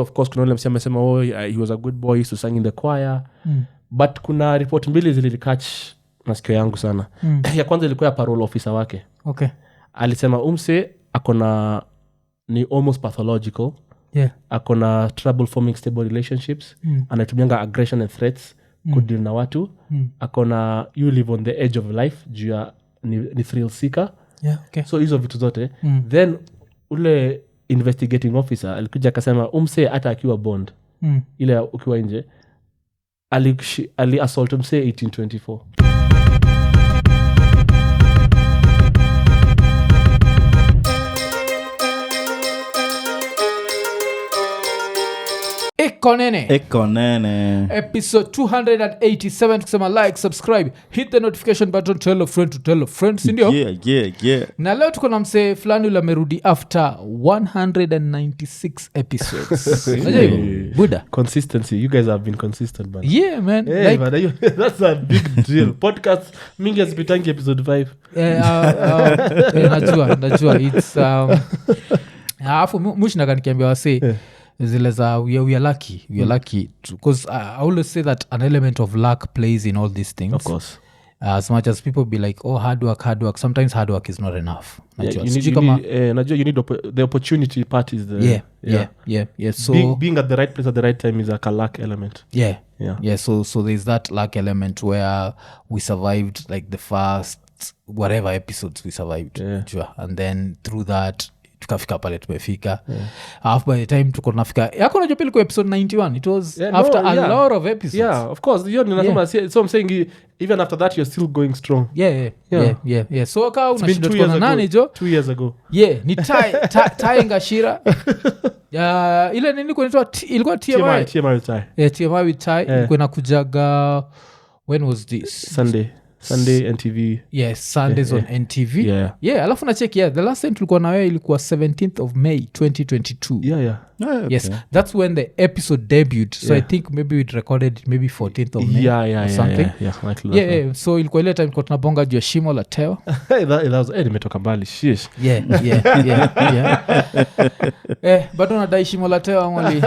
Of course kuna wale amesema he was a good boy, he used to sing in the choir. But kuna report mbili zililikatch masikio yangu sana. Ya kwanza ilikuwa ya parole officer wake. Okay. Alisema akona ni almost pathological. Yeah. Akona trouble forming stable relationships. Anatumianga aggression and threats kudeal na watu. Akona you live on the edge of life juu ya ni thrill seeker. Yeah, okay. So hizo vitu zote. Then ule investigating officer alikuja akasema hata akiwa bond ile ukiwa nje ali assault 1824. Iko Nini. Episode 287. Kusema like, subscribe, hit the notification button, tell a friend to tell a friend, sindio? Yeah. Na leo tuko na msee fulani ule amerudi after 196 episodes. Unajua hivyo? Buda. Consistency. You guys have been consistent, man. Yeah, man. Hey, like, man, that's a big deal. Podcast mingi hazipitangi episode 5. Najua. It's alafu mushinaga nikiambia wasee zile za we are lucky because I always say that an element of luck plays in all these things. Of course. As much as people be like, hard work, sometimes hard work is not enough. You need the opportunity part is the yeah. So being at the right place at the right time is like a luck element. Yeah. So there's that luck element where we survived like the first whatever episodes we survived, and then through that tukafika pale tumefika. By the time tuko nafika yako unajua pili kwa episode 91 it was after a lot of episodes. Yeah, of course. So I'm saying even after that you're still going strong. Yeah. So ka unashinda tuko na nani jo 2 years ago. Yeah, ni tai NGACHIRA. Ile nini ilikuwa TMI with Tai. Ilikuwa inakujaga when was this? Sunday NTV. Yes, Sundays on NTV. Yeah, alafu na check the last time tulikuwa na wewe ilikuwa 17th of May 2022. Yeah. Okay. Yes, that's when the episode debuted. So I think maybe we recorded it maybe 14th of May or something. Yeah, so ilikuwa ile time kwa tunabonga juu ya shimo la teo. That was nimetoka mbali shish. Yeah. Bado nadai shimo la teo amali.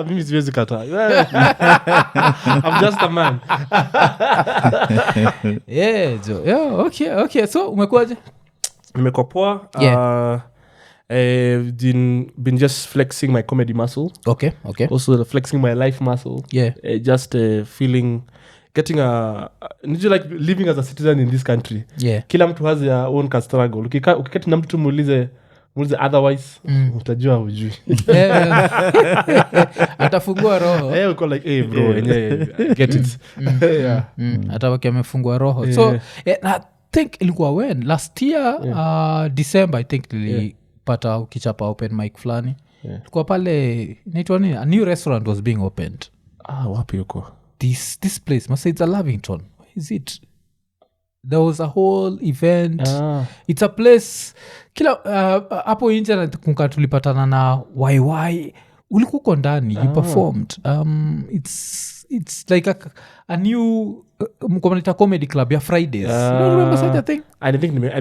Mimi siwezi kata. I'm just a man. Yeah, okay. So umekuaje? Nimekuwa poa. Been just flexing my comedy muscle. Okay. Also flexing my life muscle. Yeah. Just getting like living as a citizen in this country. Yeah. Kila mtu has their own struggle. Ukiketi na mtu muulize otherwise utajua hujui. Atafungua roho. Uko like hey bro, get it. Atawaki amefungua roho. So I think ilikuwa when last year December I think pata ukichapa open mic fulani. Kwa pale inaitwa nini? A new restaurant was being opened. Wapi huko? This place must say it's a Lavington. Where is it? There was a whole event. It's a place kila hapo nje kunka tulipatana na YY ulikuwa ndani you performed. It's like a new comedy club ya Fridays. You don't remember such a thing? I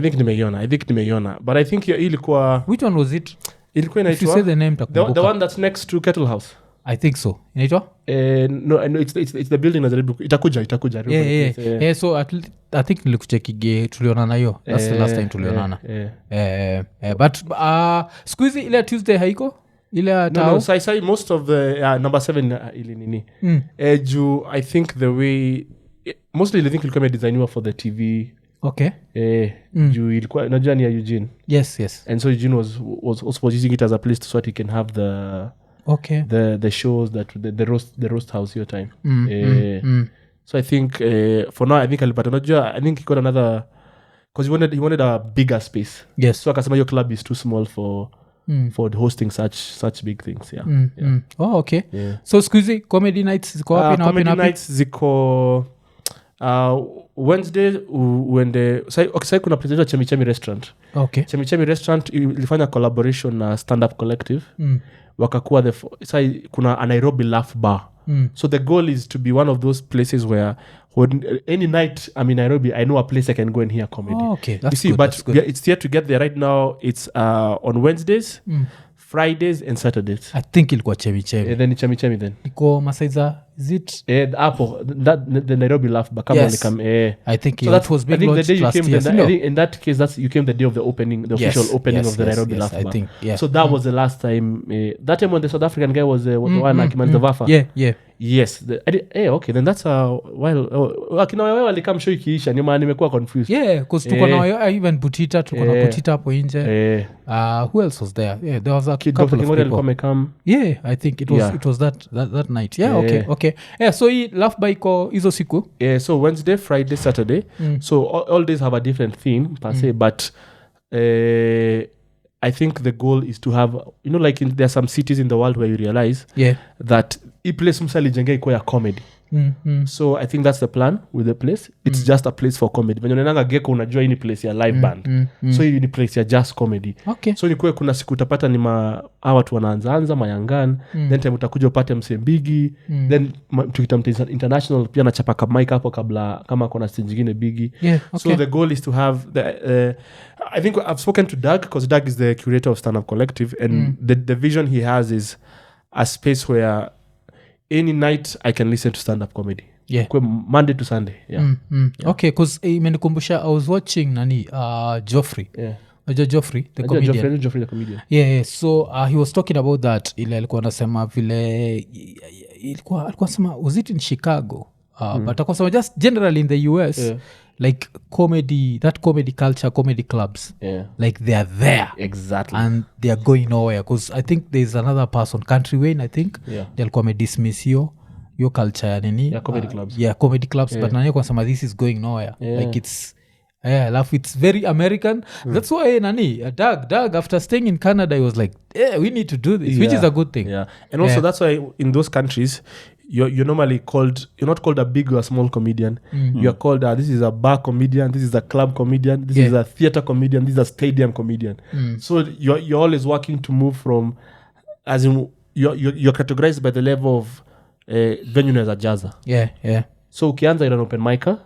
think nimeiona. But I think ilikuwa which one was it? Ilikuwa inaitwa if you say the name the one that's next to Kettle House. I think so. Inaitwa? No, it's the building itakuja. Yeah. So I think nilikuchekige tulionana hiyo. That's the last time tulionana. But squeezy ile Tuesday haiko? Ile no, so I say most of the number 7 ili nini. I think the way mostly I think ilikuwa designed for the TV. Okay. Juu ilikuwa najua ni ya Eugene. Yes. And so Eugene was using it as a place so that he can have the shows that the roast house your time. So I think for now I think alipata najua I think he got another because he wanted a bigger space. Yes. So akasema your club is too small for hosting such big things. Oh, okay. So squeezy comedy nights ziko wapi na wapi? Comedy nights ziko Wednesday when sai kuna presentation Chemichemi restaurant. Okay. Chemichemi restaurant ilifanya collaboration na Stand Up Collective. Wakakuwa sai kuna a Nairobi Laugh Bar. So the goal is to be one of those places where any night I'm in Nairobi, I know a place I can go and hear comedy. Okay, that's you see, good. But it's yet to get there. Right now, it's on Wednesdays Fridays and Saturdays. I think ilikuwa chemichemi. Then chemichemi then. Iko Masaiza, is it? Hapo the Nairobi Laugh Bar kama Yes. I think so that was big launched last year. I think in that case you came the day of the opening, the official opening of the Nairobi Laugh Bar. I think, yeah. So that was the last time. That time when the South African guy was the one akimaliza Vafa. Yeah. Yes. Okay, then that's a while. Akina wewe walikam show ikiisha nyuma nimekuwa confused. Yeah, because tuko na even Butita, tuko na Butita hapo nje. Who else was there? Yeah, there was a couple of people. Yeah, I think it was that night. Yeah, okay. Yeah, so hii Laugh Bar iko hizo siku. Yeah, so Wednesday, Friday, Saturday. So all days have a different theme per se, but I think the goal is to have, like there are some cities in the world where you realize that a place msalijengea iko ya comedy. So I think that's the plan with the place. It's just a place for comedy. When unaenda Gecko unajua hii ni place ya live band. So hii ni place ya just comedy. Okay. So nikuwe kuna siku utapata ni hawa watu wanaanza mayangan, then time utakuja upate Msembigi, then tukitamta international pia nachapa ka mic hapo kabla kama kuna stage nyingine bigi. Yeah, okay. So the goal is to have I think I've spoken to Doug because Doug is the curator of Stand Up Collective, and the vision he has is a space where any night I can listen to stand-up comedy. Yeah. Monday to Sunday. Yeah. Okay, because imenikumbusha I was watching Joffrey. Yeah. Joffrey the comedian. Joffrey the comedian. Yeah. So he was talking about that. Ile alikuwa anasema vile alikuwa sema was it in Chicago? But alikuwa sema just generally in the US, like comedy culture, comedy clubs, like they are there exactly, and they are going nowhere because I think there's another person, Country Wayne, I think they'll come dismiss your culture ya nini, comedy clubs but nani kwa sama this is going nowhere, like it's it's very American. That's why Doug after staying in Canada, he was like, we need to do this, which is a good thing. And also that's why in those countries you're normally called, you're not called a big or a small comedian. You're called this is a bar comedian, this is a club comedian, this is a theater comedian, this is a stadium comedian. So you're always working to move from, as in you're categorized by the level of venue as a jazzer. So ukianza you're an open micer,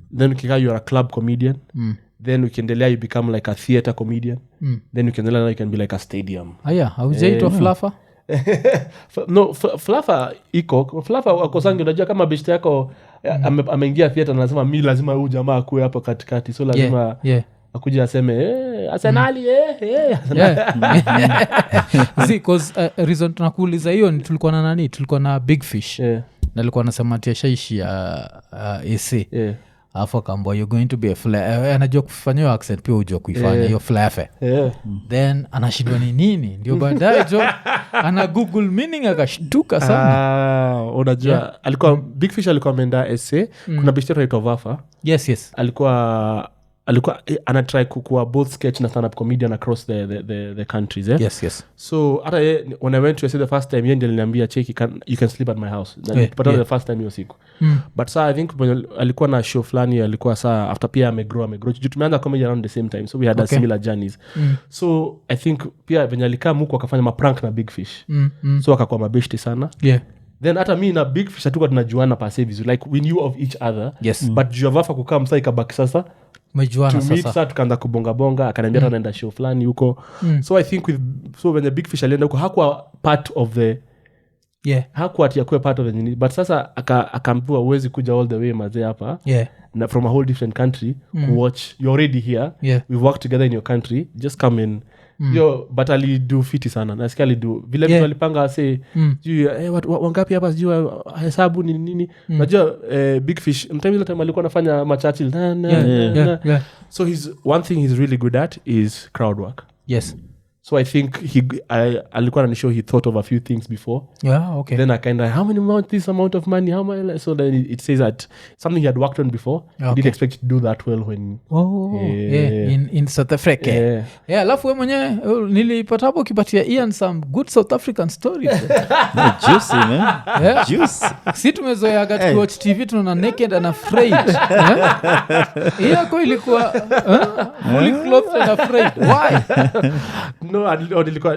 then ukika you're a club comedian, then ukiendelea you become like a theater comedian, then ukiendelea now you can be like a stadium. Haujaitwa fluffer? No, fluffer iko fluffer akosangi, unajua kama beshte yako ameingia theater na anasema mi lazima huyu jamaa akue hapo katikati, so lazima akuja aseme Arsenali because reason tunakuuliza hiyo ni tulikuwa na Big Fish na alikuwa anasema tiashaishi AC alafu akaambwa you're going to be a anajua kufanya hiyo accent pia ujua kuifanya hiyo flafe then anashindwa ni nini, ndio baadaye jo ana google meaning akashtuka sana. Unajua alikuwa Big Fish alikuwa ameenda essay, kuna bishara ito Vafa. Yes alikuwa anatry kukua both sketch na stand-up comedian across the countries. Yes. So hata when I went to say the first time yeye aliniambia cheki you can sleep at my house. But the first time hiyo siku. But I think alikuwa na show flani, alikuwa saa after pia amegrow tumeanza comedy around the same time, so we had a similar journeys. So I think pia venye alikaa muko akafanya maprank na Big Fish. So akakuwa mabeshti sana. Then hata mi na Big Fish hatukuwa tunajuana pase vizuri, like we knew of each other. But juu ya Vafa kukaa msaa ikabaki sasa mejuana sasa tukaanza kubonga akaniambia anaenda show fulani huko. So I think when the Big Fish alienda huko hakuwa part of the hakuwa atiakue part of the nini, but sasa akaambiwa uwezi kuja all the way mazee hapa from a whole different country watch, you're already here, we've worked together in your country, just come in. But alidu fiti sana, nasikia alidu vile vitu alipanga ase wangapi hapa sijui hesabu nini. Najua Big Fish mtime alikuwa anafanya machachi so one thing he's really good at is crowd work. So I think alikuwa ananishow he thought of a few things before. Then I kind of how many this amount of money, how much, so then it says that something he had worked on before. He didn't expect to do that well when in South Africa. Alafu wewe mwenyewe nilipata hapo kipatia Ian some good South African stories. Juicy man. Juice. Si tumezoea gati watch TV tunaona Naked and Afraid. Yako ilikuwa fully clothed and afraid. Why?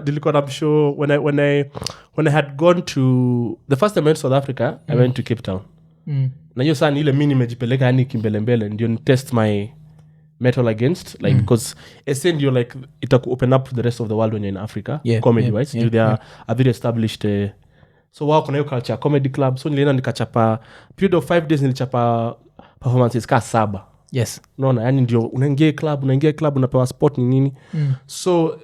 Nilikuwa I'm sure when I had gone to the first time I went to South Africa, I went to Cape Town. Na hiyo sana ile mimi nimejipeleka yani kimbelembele ndio test my metal against like because essentially you're like it open up to the rest of the world when you're in Africa comedy wise they are a very established so wao kuna hiyo culture comedy club so nilienda nikachapa period of 5 days nilichapa performances ka 7 yes unaona yani ndio unaingia club unapewa spot ni nini so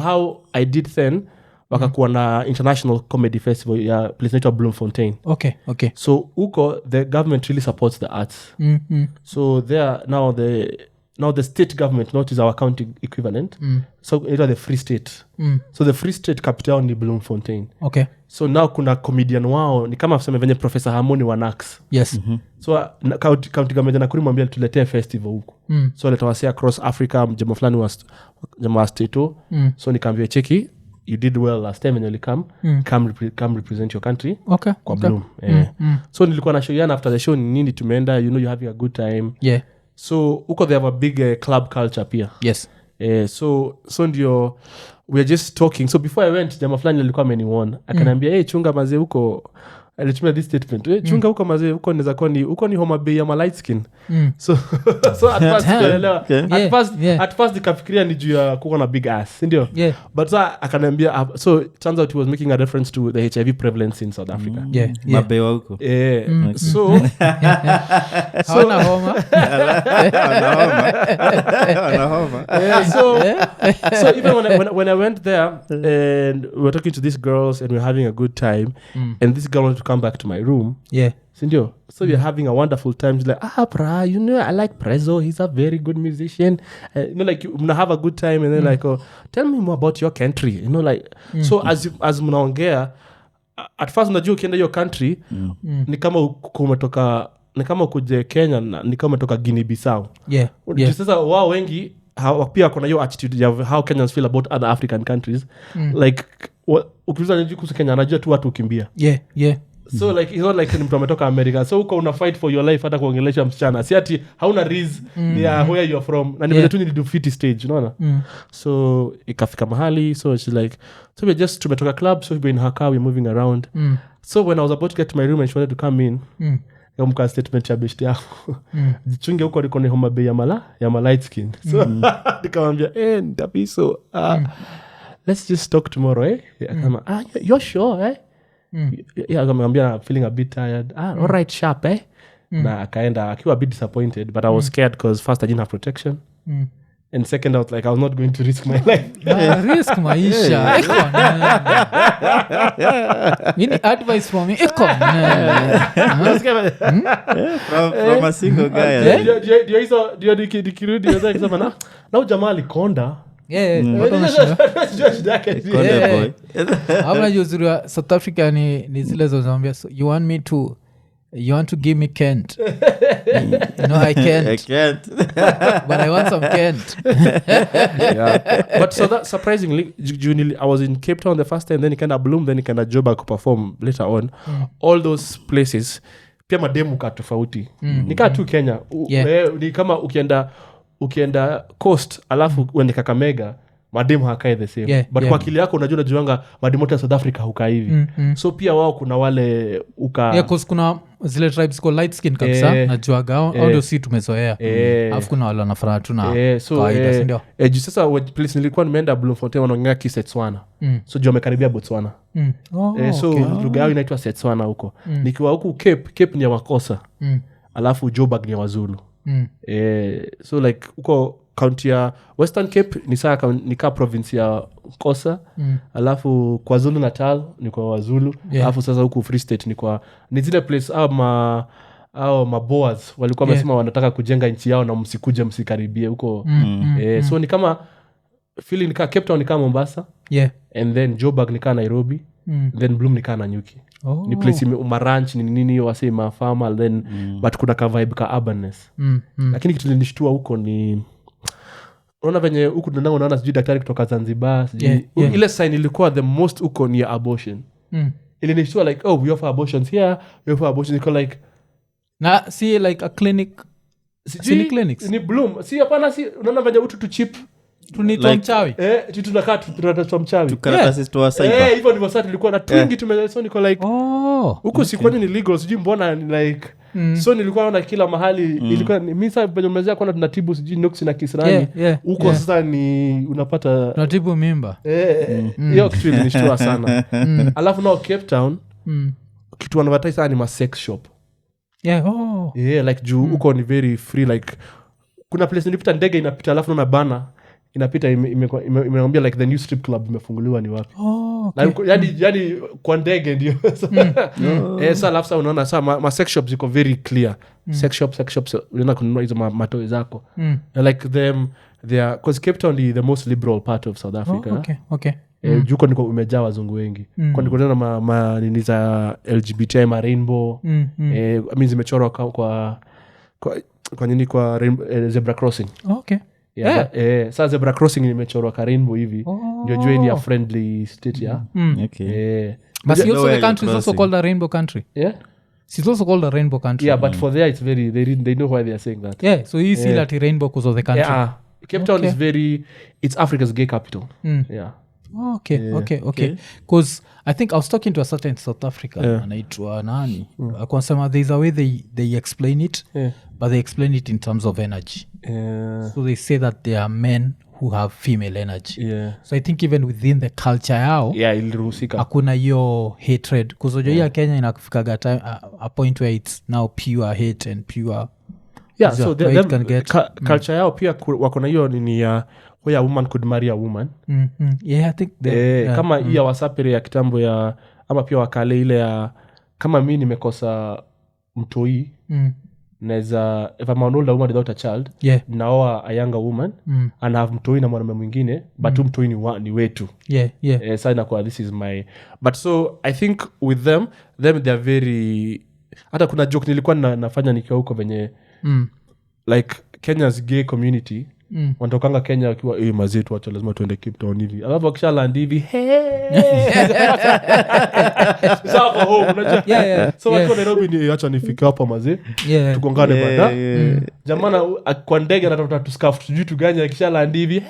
how I did then wakakuwa na international comedy festival ya place naitwa Bloemfontein okay so huko the government really supports the arts so there now the state government not is our county equivalent so it the free state so the free state capital ni Bloemfontein okay so now kuna comedian wao ni kama tuseme venye Professor Harmony wa Nax yes so county government na Nakuru mwambia tuletee festival huko so letawasi across Africa jamaa fulani wa jamaa state so nikaambia cheki you did well last time when you come represent your country okay kwa Bloom so nilikuwa na show yana after the show nini tumeenda you're having a good time so huko they have a big club culture pia yes so ndio we are just talking so before I went jamaa fulani alikuwa ameniona akaniambia hey chunga mazee huko alitumia this statement chunga huko mazee huko inaweza kuwa ni huko ni Homa Bay ya light skin so at first at first nikafikiria ni juu ya kuwa na big ass ndio but so akaniambia so it turns out he was making a reference to the HIV prevalence in South Africa mabewa huko so hawana homa so even when I went there and we were talking to these girls and we were having a good time and this girl wanted to come back to my room sindio so we're having a wonderful time she's like bra you know I like Prezzo he's a very good musician like you have a good time and then like tell me more about your country like so as mnaongea at first unajua ukienda your country ni kama umetoka ni kama ukuje Kenya ni kama umetoka Guinea Bissau sasa wao wengi pia kuna hiyo attitude ya how Kenyans feel about other African countries like ukiuliza nini kuhusu Kenya anajua tu watu ukimbia so like it's not like ni mtu ametoka America so uko una fight for your life hata kuongelesha msichana si ati hauna reason ya where you're from na ni tu ni defeat stage unaona so ikafika mahali so she's like so we just tumetoka club so we've been in we're moving around so when I was about to get to my room and she wanted to come in mka statement ya best yao jichunge huko liko ni Homa Bay ya light skin so nikamwambia nitapiso let's just talk tomorrow kama you're sure akamwambia feeling a bit tired all right sharp na akaenda akiwa a bit disappointed but I was scared because first I didn't have protection and second I was like I was not going to risk my life risk maisha any advice for me from a single guy ndio nikirudi naweza kusema na jamaa alikonda Hamna uzuri wa South Africa ni zile zonambia so you want to give me Kent no I can't but I want some Kent but so that surprisingly I was in Cape Town the first time then ikaenda Bloom then ikaenda Joburg to perform later on all those places pia mademu ka tofauti nikaa tu Kenya ni kama ukienda coast alafu uende Kakamega mademu hakae the same but kwa akili yako unajuanga mademu ya South Africa hukaa hivi so pia wao kuna wale cause kuna zile tribes called light skin kabisa najuaga audio si tumezoea alafu kuna wale wanafanya tu na kawaida si ndio sasa place nilikuwa nimeenda Bloemfontein wanaongea Kisetswana so juu amekaribia Botswana so lugha yao inaitwa Setswana huko nikiwa huku Cape ni ya Makosa alafu Joburg ni ya Wazulu so like uko county ya Western Cape ni ka province ya Kosa alafu KwaZulu Natal ni kwa Wazulu alafu sasa huku Free State ni zile place au maboas walikuwa wamesema wanataka kujenga nchi yao na msikuje msikaribie huko so ni kama feeling ni Cape Town ni kama Mombasa and then Joburg ni kama Nairobi then Bloom ni kama Nanyuki ni place umaranch ni nini wase mafama then but kuna ka vibe ka urbanness lakini kitu nilishtua huko ni unaona venye huku tunango unaona sijui daktari kutoka Zanzibar ile sign ilikuwa the most huko ni abortion ile nilishtua like we offer abortions here we offer abortions like na see like a clinic si clinics ni Bloom si hapana si unaona venye utu cheap tunitoa mchawi tunakaa tunatoa mchawi tukaratasi stoa cyber hivyo ndivyo sasa tulikuwa na twingi tumesoni niko like huko si kwani ni legal sijui mbona like so nilikuwa naona kila mahali ilikuwa mimi sasa penye mezea kwa tunatibu sijui nuksi na kisirani huko sasa ni unapata tunatibu mimba hiyo kitu ilinishtua sana alafu nao Cape Town kitu wanavata sana ni ma sex shop like juu huko ni very free like kuna place nilipita ndege inapita alafu na bana inapita imeambia like the new strip club imefunguliwa ni wapi yani kwa ndege ndio sasa alafu unaona sasa ma sex shops ziko very clear sex shops unaona kununua hizo matoi zako like them they are because Cape Town is the most liberal part of South Africa juko niko umejaa wazungu wengi kwa niko na nini za LGBTI ma rainbow mimi zimechorwa kwa nini kwa zebra crossing sasa zebra crossing imechorwa ka rainbow hivi ndio jua ni a friendly state but also the country is also called a rainbow country it's also called a rainbow country but for there it's very they know why they are saying that so you see that rainbow because of the country Cape Town is very it's Africa's gay capital okay because I think I was talking to a certain South African anaitwa nani akonsema there's a way they explain it but they explain it in terms of energy so they say that there are men who have female energy so I think even within the culture yao iliruhusika hakuna hiyo hatred because unajua Kenya inafikaga time a point where it's now pure hate and pure so culture yao pia wako na hiyo nini ya where a woman could marry a woman I think kama hii ya wasapere ya kitambo ya ama pia wakale ile ya kama mimi nimekosa mtoi naweza if I'm an older woman without a child naoa a younger woman and have mtoi na mwanamume mwingine but mtoi ni wetu sasa inakuwa this is my but so I think with them they are very hata kuna joke nilikuwa nafanya nikiwa huko venye like Kenya's gay community wanatokanga Kenya wakiwa mazetu wacha lazima tuende Cape Town hivi alafu wakishaland hivi sawa kwa home unajua so watu wa Nairobi ni acha nifike hapa mazee tukongane banda jamana kwa ndege anatafuta tu scarf tujui tuganya akishaland hivi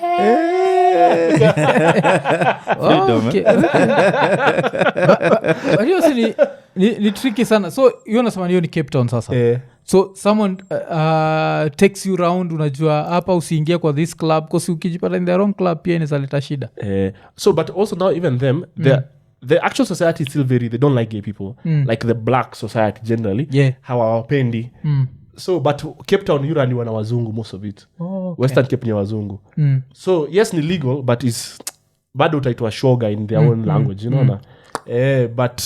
ni tricky sana so hiyo nasema hiyo ni Cape Town sasa so someone takes you round unajua hapa usiingie kwa this club because ukijipata in the wrong club pia inaweza shida so but also now even them the actual society is still very they don't like gay people like the black society generally hawawapendi so but Cape Town yuraniwa na wazungu most of it Western Cape ni wazungu so yes ni legal but is bado utaitwa shoga in their own language you know but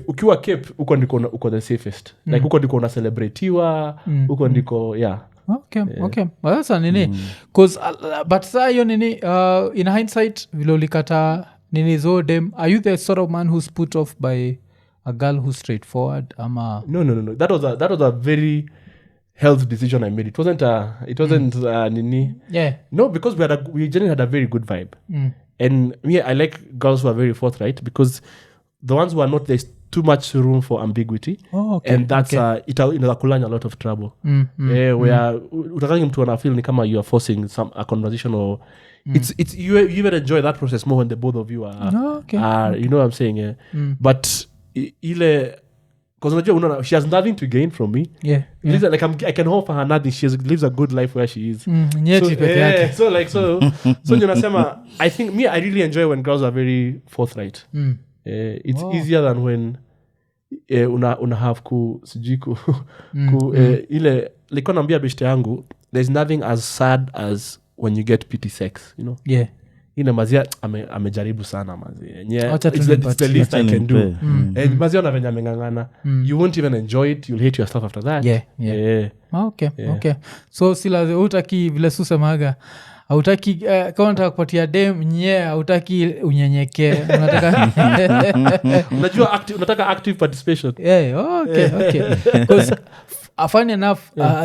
ukiwa Cape uko ndiko uko the safest like uko ndiko una celebratiwa uko ndiko okay well that's nini cause but saa hiyo nini in hindsight vile ulikata nini zodem are you the sort of man who's put off by a girl who's straightforward ama no that was a very health decision I made it wasn't nini no because we generally had a very good vibe and me I like girls who are very forthright because the ones who are not there's too much room for ambiguity and that's inakulanya a lot of trouble where utakangi mtu ana feel ni kama you are forcing a conversation or it's you even enjoy that process more when the both of you are you know what I'm saying but ile because unajua she has nothing to gain from me like I can offer her nothing she lives a good life where she is so unasema I think me I really enjoy when girls are very forthright it's easier than when una have sijui ile like naambia beshte yangu there's nothing as sad as when you get pity sex you know ina mazia amejaribu sana mazia it's the least I can do mazia ona venye amengangana you won't even enjoy it you'll hate yourself after that okay so sila utaki vile susemaga hautaki kama unataka kupatia dem hautaki unyenyekee unajua unataka active participation okay because funny enough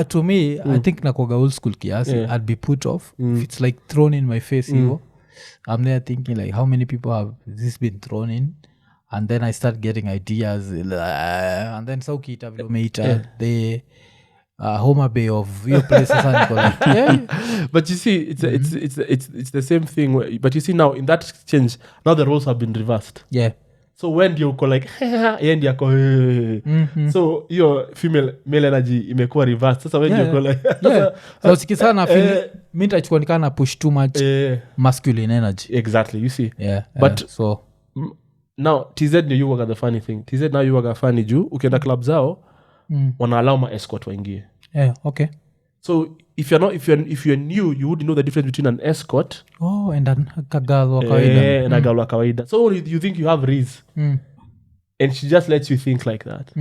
to me I think nakoga old school kiasi I'd be put off if it's like thrown in my face I'm there thinking like how many people have this been thrown in and then I start getting ideas and then so kita vile umeita the Homa Bay of your places but you see it's the same thing but you see now in that exchange now the roles have been reversed so when ndio uko like yeye ndio ako so hiyo male energy imekuwa reversed sasa when ndio uko like so sikisana feel mimi nitachukua nikana push too much masculine energy exactly you see but so now TZ ndio you work at the funny thing TZ now you work at funny juu ukienda club zao wana allow ma escort waingie okay so if you're new you would know the difference between an escort and an kagalo kawaida and a girl kawaida so you think you have Riz and she just lets you think like that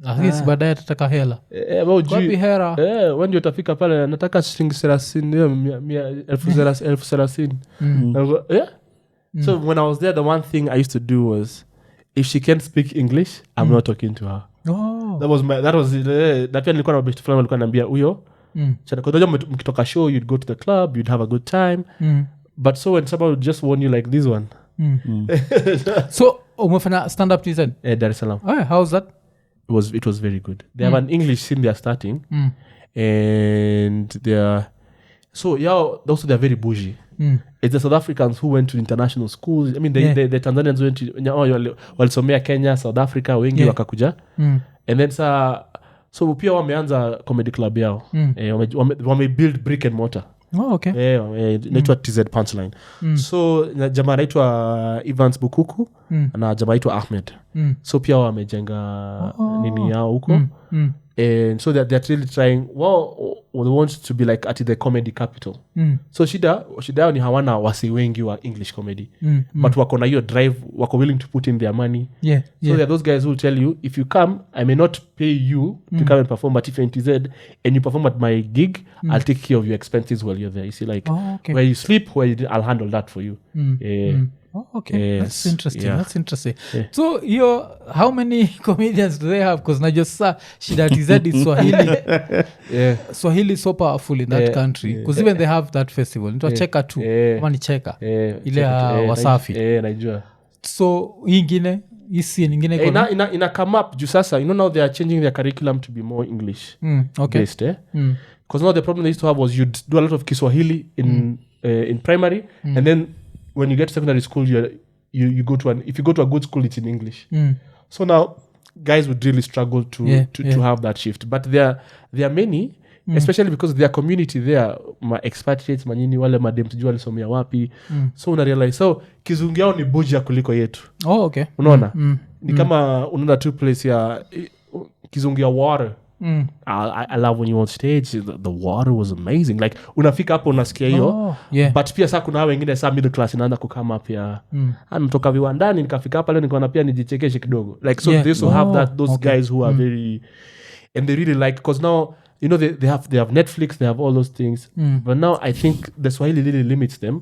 Ahisi baadaye tataka hela wapi hera when ndio utafika pale nataka shilingi 30,000 so when I was there the one thing I used to do was if she can't speak English I'm not talking to her that pia nilikuwa na best friend alikuwa ananiambia huyo kwa mkitoka show you'd go to the club you'd have a good time but so when someone would just warn you like this one so umefanya stand up TZ Dar es Salaam how's that it was very good they have an English scene they are starting and they're they're very bougie it's the South Africans who went to international schools I mean the Tanzanians went to walisomea Kenya South Africa wengi wakakuja and then so pia wameanza comedy club yao wame build brick and mortar inaitwa TZ Punchline so jamaa anaitwa Evans Bukuku na jamaa anaitwa Ahmed so pia wamejenga nini yao huko and so they're really trying they want to be like at the comedy capital so shida yao ni hawana wasi wengi wa English comedy but wako na hiyo drive wako willing to put in their money so there are those guys who will tell you if you come I may not pay you to come and perform but if you're in TZ and you perform at my gig I'll take care of your expenses while you're there you see like where you sleep I'll handle that for you okay that's interesting so how many comedians do they have because najua shida TZ is Swahili so powerful in that country because even they have that festival nitacheka tu kama ni cheka ile Wasafi najua so ingine isi nyingine ina come up juu sasa now they are changing their curriculum to be more English based because now the problem they used to have was you'd do a lot of Kiswahili in primary and then when you get to secondary school you go to if you go to a good school it's in English so now guys would really struggle to have that shift but there are many especially because their community there ma expatriates manyini wale madem tujua walisomea wapi so una realize so kizungu yao ni buja kuliko yetu unaona ni kama unaenda tu place ya kizungu ya water I love when you on stage the water was amazing like unafika hapo unasikia hiyo but pia saa kuna wengine saa middle class inaanza kukama pia nitoka viwandani nikafika hapa leo nikaona pia nijichekeshe kidogo like so they also have those guys who are very and they really like because now they have Netflix they have all those things but now I think the Swahili really limits them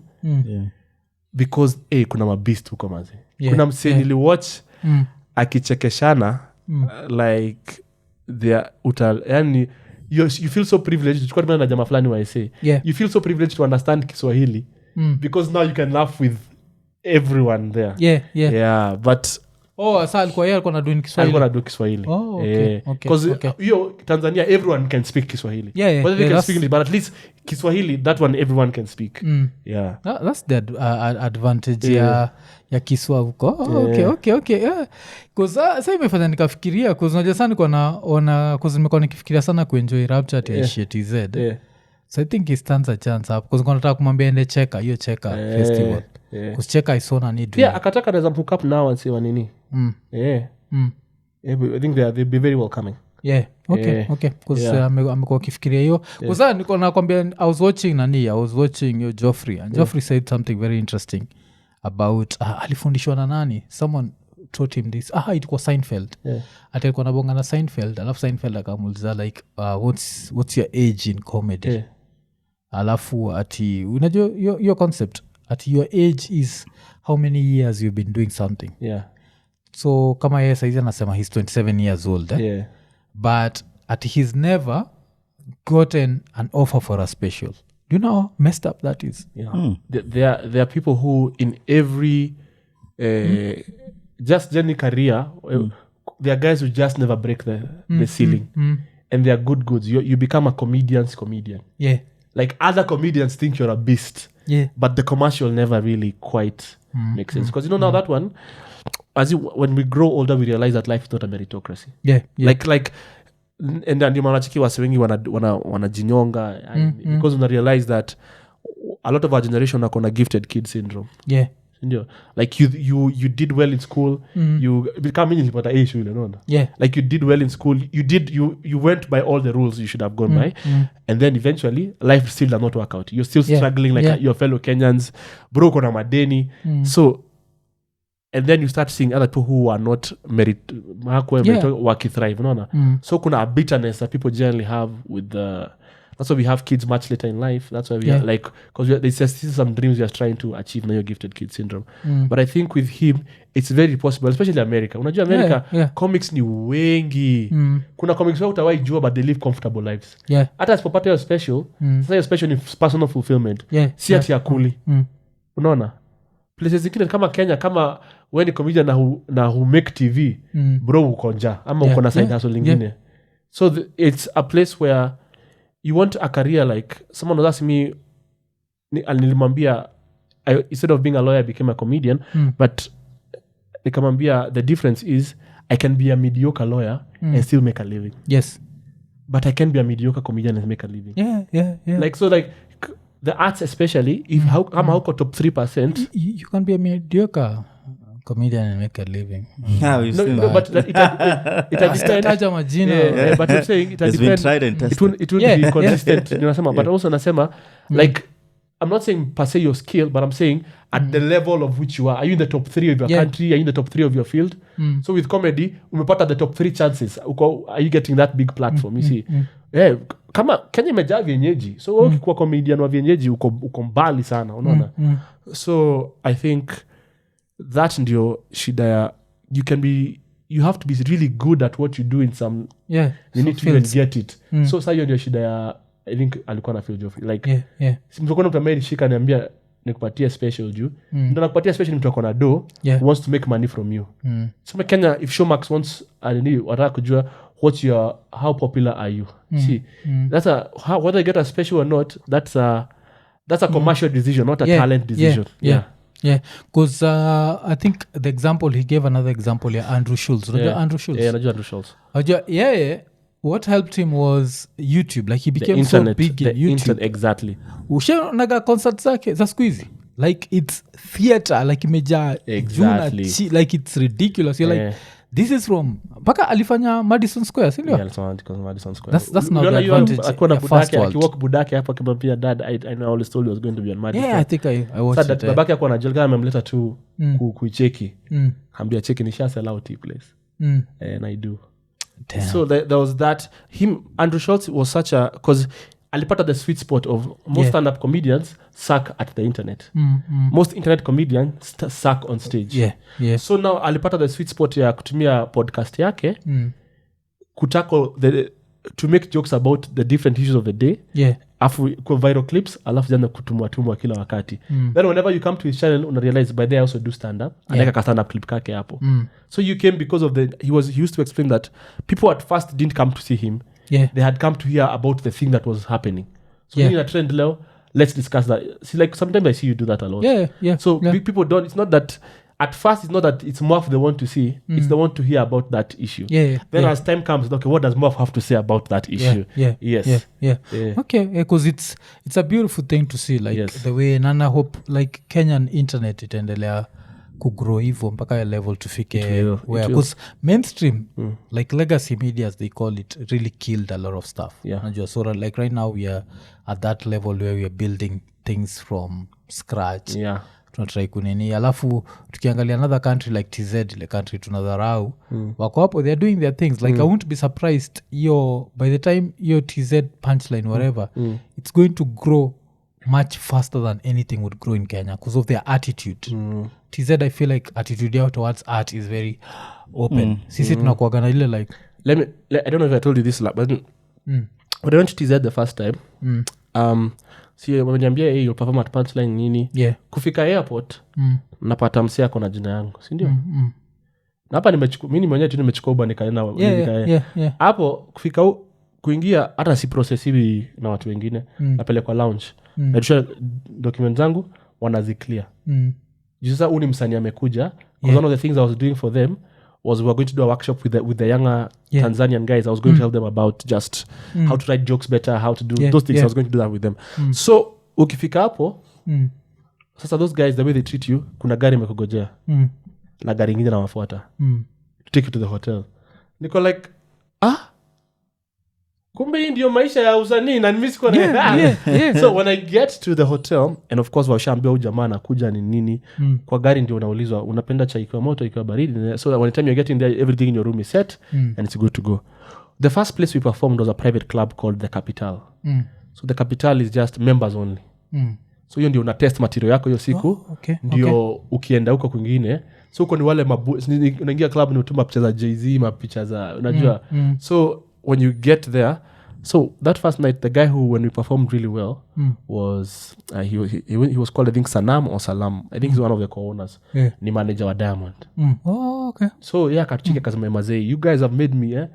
because kuna mabist huko mazi kuna msee niliwatch akichekeshana like yani you feel so privileged tukua na jamaa fulani wa say you feel so privileged to understand Kiswahili because now you can laugh with everyone there but alikuwa anadoing Kiswahili because Tanzania everyone can speak Kiswahili whether they can speak English but at least Kiswahili that one everyone can speak that's the advantage ya Kiswa huko okay cuz sasa imefanya nikafikiria cuz unajua sana niko cuz nimekuwa nikifikiria sana kuenjoy Rapture ya TZ so I think it stands a chance up cuz nataka kumwambia ende cheka festival cuz cheka isona need akataka anaweza hook up now and say wanini I think they'll be very welcoming okay because amekuwa kifikiria hiyo cuz niko nakwambia I was watching your Joffrey and Joffrey said something very interesting about alifundishwa na nani someone taught him this it was Seinfeld alikuwa anabonga na Seinfeld alafu Seinfeld akamuuliza like what's your age in comedy alafu ati unajua your concept at your age is how many years you've been doing something so kama yeye saizi anasema he's 27 years old but he's never gotten an offer for a special. Do you know how messed up that is? There are people who in every just journey career there are guys who just never break the ceiling and they are good goods. You become a comedian like other comedians think you're a beast but the commercial never really quite makes sense because now that one as when we grow older we realize that life is not a meritocracy. Yeah. Like and ndio manachiki wasi wengi wanajinyonga because una realize that a lot of our generation are gifted kid syndrome. Yeah. Like you did well in school, you become nilipata A shule unaona. Yeah. Like you did well in school, you went by all the rules you should have gone by, and then eventually life still does not work out. You're still struggling like your fellow Kenyans, bro kona madeni. So and then you start seeing other people who are not work thrive unaona. So kuna a bitterness that people generally have with the. That's why we have kids much later in life. That's why we are like, because there's still some dreams we are trying to achieve now, your gifted kid syndrome. But I think with him, it's very possible, especially America. Unajua America, comics ni wengi. Kuna comics wao utawai jua, but they live comfortable lives. Hata asipopata your special, sasa your special ni personal fulfillment. Si ati akuli. Unaona? Places zingine kama Kenya, kama wewe ni comedian na who make TV, bro ukonja. Ama uko na side hustle lingine. So it's a place where you want a career like someone was asking me nilimwambia instead of being a lawyer I became a comedian, but nikamwambia the difference is I can be a mediocre lawyer and still make a living. Yes. But I can be a mediocre comedian and make a living. Yeah. Like so like the arts especially if how top 3%, you can be a mediocre comedian and make a living. No, but it depends. But I'm saying it depends. It will be consistent. But also nasema like I'm not saying per se your skill, but I'm saying at the level of which you are. Are you in the top 3 of your country? Are you in the top 3 of your field? So with comedy, umepata the top 3 chances. Are you getting that big platform? You see? Yeah, kama Kenya imejaa vienyeji. So ukikuwa comedian wa vienyeji uko mbali sana, unaona? So I think that ndio shida ya you have to be really good at what you do in some you need to even get it. So sayo ndio shida ya I think alikuwa na feel job like mtokona mtu ambaye shika niambia nikupatie special juu ndio nakupatia special mtu akona do wants to make money from you. So Kenya if Showmax wants wataka kujua how popular are you. See that's whether you get a special or not, that's a commercial decision, not a talent decision. Yeah, because I think the example he gave another example, Andrew Schultz. Andrew Schultz. Yeah, Andrew Schultz. What helped him was YouTube. Like he became so big in YouTube. Internet, exactly. Ushaonaga concert zake za squeezy. Like it's theater, like imejaa exactly. Like it's ridiculous. You're like, this is from mpaka alifanya Madison Square, si ndio? Yeah, alifanya Madison Square. That's not the advantage. Akona budake akiwalk budake hapo akimwambia dad I know always told you I was going to be on Madison. Yeah, I think I watched it. Babake akona jelga amemleta tu kuicheki. Ambia cheki nisha sell out hii place. And I do. Damn. So there was that. Andrew Schultz was such a cause alipata the sweet spot of most stand-up comedians suck at the internet. Most internet comedians suck on stage. So now alipata the sweet spot ya kutumia podcast yake kutako to make jokes about the different issues of the day. Afu kwa viral clips alafu jana kutumwa kila wakati. Then whenever you come to his channel una realize by there I also do stand-up. Aneka ka stand-up clip kake hapo. So you came because of he used to explain that people at first didn't come to see him. They had come to hear about the thing that was happening. So in a trend now, let's discuss that. See, like sometimes I see you do that a lot. So big people don't. It's not that at first. It's not that it's Morph they want to see. It's they want to hear about that issue. Then as time comes, okay, what does Morph have to say about that issue? Yes. Okay, because it's a beautiful thing to see. Like the way Nana hope like Kenyan internet itaendelea kugrow hivyo mpaka ya level tufike where because mainstream like legacy media as they call it really killed a lot of stuff. Najua so like right now we are at that level where we are building things from scratch. Tunatry kunini alafu tukiangalia another country like TZ ile country tunadharau wako hapo they are doing their things like I won't be surprised by the time your TZ punchline whatever it's going to grow much faster than anything would grow in Kenya because of their attitude. TZ I feel like attitude yao towards art is very open. Sisi tunakuagana ile like I don't know if I told you this but when I went to TZ the first time si wameniambia you'll perform at punchline nini kufika airport napata msia kona jina yangu si ndio na hapa mimi mwenyewe tu nimechukua Uber nikaenda hapo kufika kuingia hata si process hivi na watu wengine napelekwa lounge natisha document zangu wanaziclear Sasa uni msanii amekuja because one of the things I was doing for them was we were going to do a workshop with the younger Tanzanian guys. I was going to help them about just how to write jokes better, how to do those things. I was going to do that with them. So ukifika hapo sasa those guys the way they treat you, kuna gari imekugojea na gari ingine nawafuata take you to the hotel. Niko like kumbe hii ndio maisha ya usanii na mimi siko so when I get to the hotel and of course washaambia huyu jamaa anakuja ni nini kwa gari ndio unaulizwa unapenda chai kwa moto ikiwa baridi, so when the time you're getting there everything in your room is set and it's good to go. The first place we performed was a private club called the Capital. So the Capital is just members only. So hiyo ndio una test material yako hiyo siku ndio ukienda huko kwingine, so huko ni wale unaingia club ni utuma picha za Jay-Z mapicha za unajua so when you get there, so that first night the guy who when we performed really well was he was called I think Sanam or Salam, I think he's one of the co-owners, ni manager wa Diamond. So akatuchika akasema mazee, you guys have made me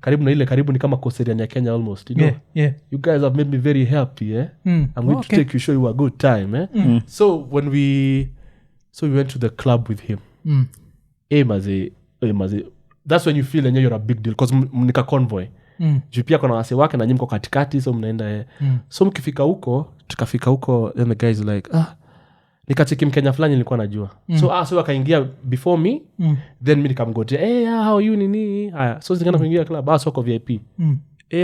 karibu ni kama Koserian ya Kenya almost, you know. You guys have made me very happy I'm going to take you, show you a good time So when we went to the club with him mazee that's when you feel you're a big deal because mnika convoy juu pia kuna wase wake na nyimko katikati, so mnaenda so mkifika huko tukafika huko then the guys like nikacheki Mkenya fulani nilikuwa najua so akaingia before me then mimi nikamgotea how you nini haya so zingana kuingia club so kwa VIP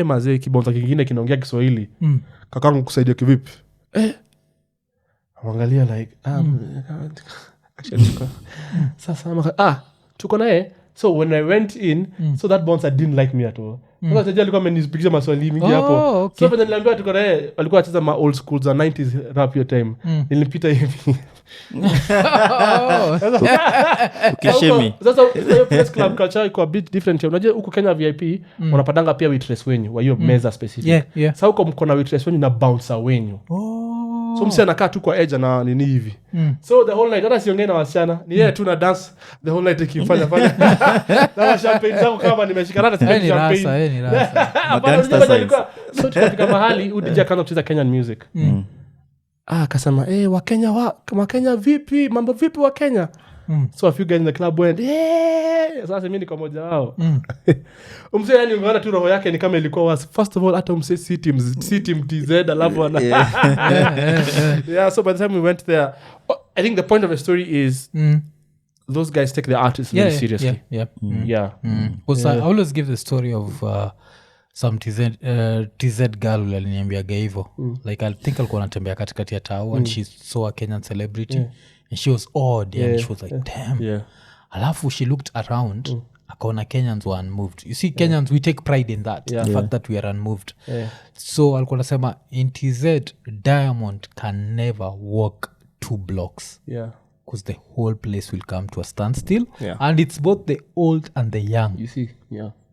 mazee kibonza kingine kinaongea Kiswahili kakangu kusaidia kivipi angalia like sasa tuko naye. So when I went in so that bouncer didn't like me at all. Sasa tajia alikuwa amenipigisha maswali mingi hapo. So when niliambia tuko naye alikuwa anacheza ma old school za 90s rap your time. Nilipita hivi. Ukishemi. Sasa hiyo press club culture iko a bit different. Unajua huko Kenya VIP wanapatanga pia waitress wenyu wa hiyo meza specific. Sasa huko mko na waitress wenyu na bouncer wenyu. So msi anakaa tu kwa edge na nini hivi so the whole night hata siongei na wasichana ni yeye tu na dance the whole night ikifanya na champagne zangu kama nimeshikana na champagne ni rasa gangster size. So tukafika mahali udj akaanza kucheza Kenyan music akasema Wakenya vipi mambo vipi wa Kenya so a few guys in the club went sasa mimi niko moja wao umse yani ungeona tu roho yake ni kama ilikuwa was first of all hata umse team TZ alafu ana so by the time we went there I think the point of the story is those guys take their artists very seriously because I always give the story of some TZ girl aliniambiaga hivyo like I think alikuwa anatembea katikati ya town and she saw a Kenyan celebrity and she was awed and she was like damn alafu she looked around akaona Kenyans were unmoved. You see Kenyans we take pride in that the fact that we are unmoved so alikuwa anasema in TZ Diamond can never walk 2 blocks because the whole place will come to a standstill and it's both the old and the young, you see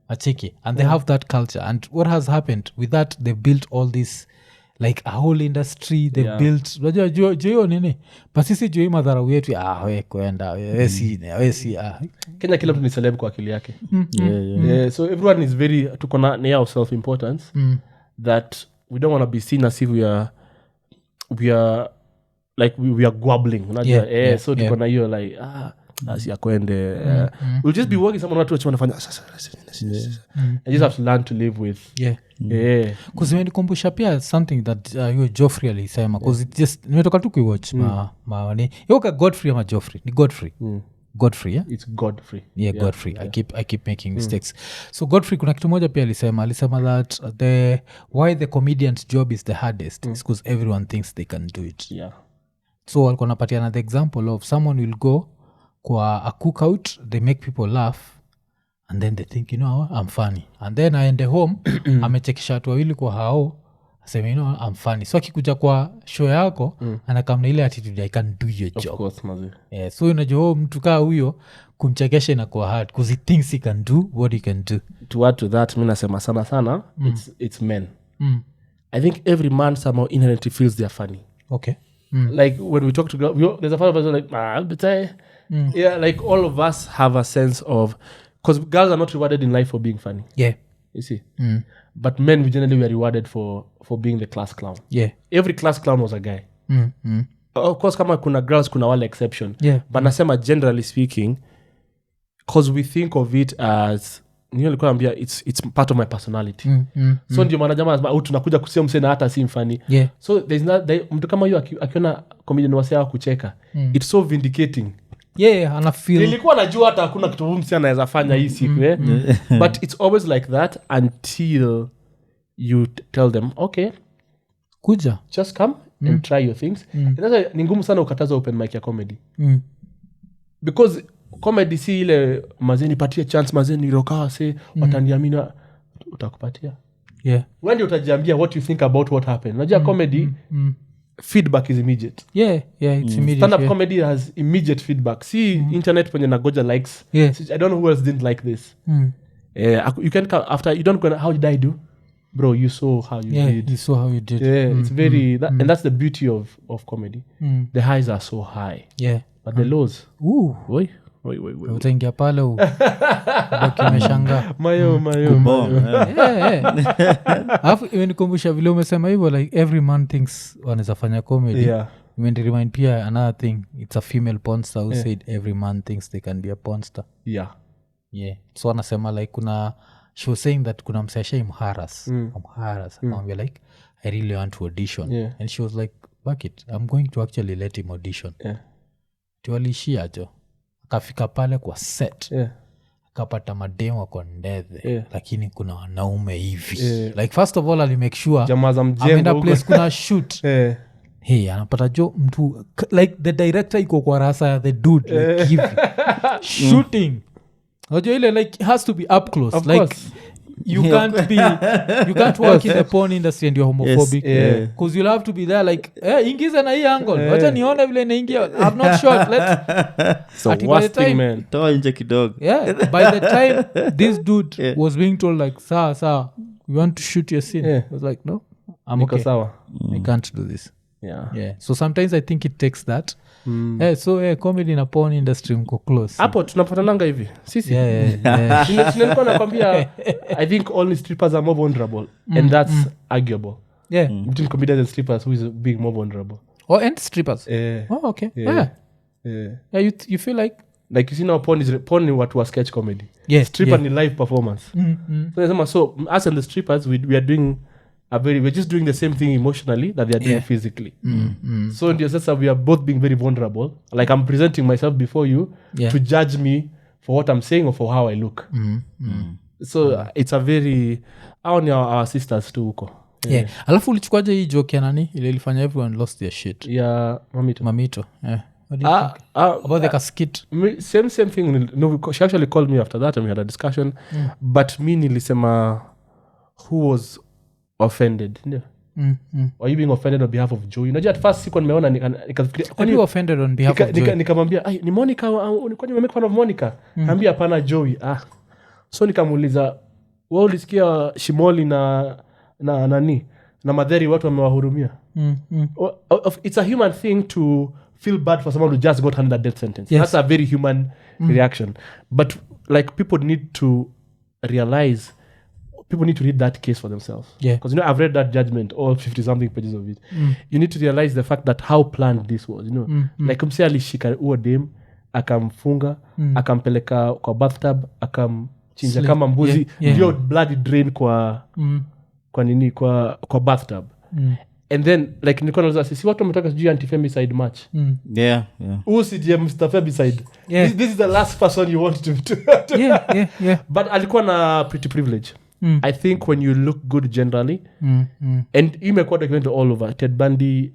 acheki and they have that culture and what has happened with that they built all this like a whole industry they built unajua jo nini pasisi jo madharau yetu we kwenda we si Kenya kila mtu ni celeb kwa akili yake so everyone is very tuko na our self importance that we don't want to be seen as if we are like we are gwabbling unajua so tuko na hiyo like asi akwende we'll just be working someone watu wanafanya I just have to learn to live with because imenikumbusha pia something that you Joffrey alisema because it just nimetoka tu kuiwatch maani yoka Godfrey ama Joffrey ni Godfrey it's Godfrey Godfrey I keep making mistakes so Godfrey kuna kitu moja pia alisema that why the comedian's job is the hardest is because everyone thinks they can do it so alikuwa napatiana the example of someone will go kwa a cookout they make people laugh and then they think I'm funny and then aende home amechekisha watu wawili kwa hao aseme I'm funny so akikuja kwa show yako anakamna ile attitude I can do your job of course mazi so unajua mtu kaa huyo kumchekesha inakuwa hard because he thinks he can do what he can do to add to that mimi nasema sana it's men I think every man somehow inherently feels they're funny like when we talk to girls there's a part of us like like all of us have a sense of because girls are not rewarded in life for being funny you see but men we generally were rewarded for being the class clown every class clown was a guy of course kama kuna girls kuna wale exception but nasema generally speaking because we think of it as nilikuwa naambia it's part of my personality so ndio maana jamaa tunakuja kusema msena hata si mfani so there's not mtu kama hiyo akiona comedian wasea kucheka it's so vindicating ana feel nilikuwa najua hata hakuna kitu msi anaweza fanya hii siku but it's always like that until you tell them okay kuja just come and try your things sasa ni ngumu sana ukataza open mic ya comedy because comedy si ile mazeni patie chance mazeni rokawa say wataniamini utakupatia when you utajiambia what you think about what happened unajua comedy feedback is immediate it's immediate stand up comedy has immediate feedback see internet penye nagoja likes I don't know who else didn't like this you can come after you don't go how did I do bro you saw how you did you saw how you did it's very and that's the beauty of comedy the highs are so high but the lows wait utaingia pale ukimeshanga mayo alafu imenikumbusha vile umesema hivyo like every man thinks wanaweza fanya comedy imeniremind pia another thing it's a female porn star who said every man thinks they can be a porn star so anasema like kuna she was saying that kuna msesha imharas akamwambia like I really want to audition and she was like fuck it I'm going to actually let him audition tualishia jo akafika pale kwa set akapata mademo kwa ndethe lakini kuna wanaume hivi like first of all alimake sure ameenda place kuna shoot anapata jo mtu like the director iko kwa rasa ya the dude like hivi shooting unajua ile like it has to be up close of like course. You can't work in the porn industry and you're homophobic because you'll have to be there like ingiza na hii angle wacha nione vile inaingia I've not shot so worst thing man toa nje kidogo by the time this dude was being told like sawa we want to shoot your scene I was like no I'm okay sawa I can't do this so sometimes I think it takes that so comedy na porn industry mko close hapo tunapatananga hivi sisi nilikuwa nakwambia I think only strippers are more vulnerable and that's arguable between comedians and strippers who is being more vulnerable and strippers okay you feel like you see now porn ni watu wa sketch comedy stripper ni live performance so us and the strippers we are doing we're just doing the same thing emotionally that they are doing physically so in the sense we are both being very vulnerable like I'm presenting myself before you to judge me for what I'm saying or for how I look so it's a very our sisters too huko alafu ulichukuaje hii joke ya nani ile ilifanya everyone lost their shit mamito what do you think about the casket same thing no she actually called me after that and we had a discussion but me nilisema who was offended are you being offended on behalf of Joey unajua at first siko nimeona nikafikiria are you offended on behalf of Joey nikamwambia ni Monica kwani make fun of Monica niambia hapana Joey so nikamuuliza wewe ulisikia Shimoli na nani na Madheri watu wamewahurumia it's a human thing to feel bad for someone who just got handed a death sentence that's a very human reaction but like people need to realize people need to read that case for themselves because I've read that judgment all 50 something pages of it you need to realize the fact that how planned this was like mse alishika huo dem akamfunga akampeleka kwa bathtub akamchinja kama mbuzi ndio blood drain kwa nini kwa bathtub and then like nilikuwa nauliza sisi watu wametaka sijui anti-femicide march usije Mr. Femicide this is the last person you want to but alikuwa na pretty privilege I think when you look good generally and imekuwa documented all over Ted Bundy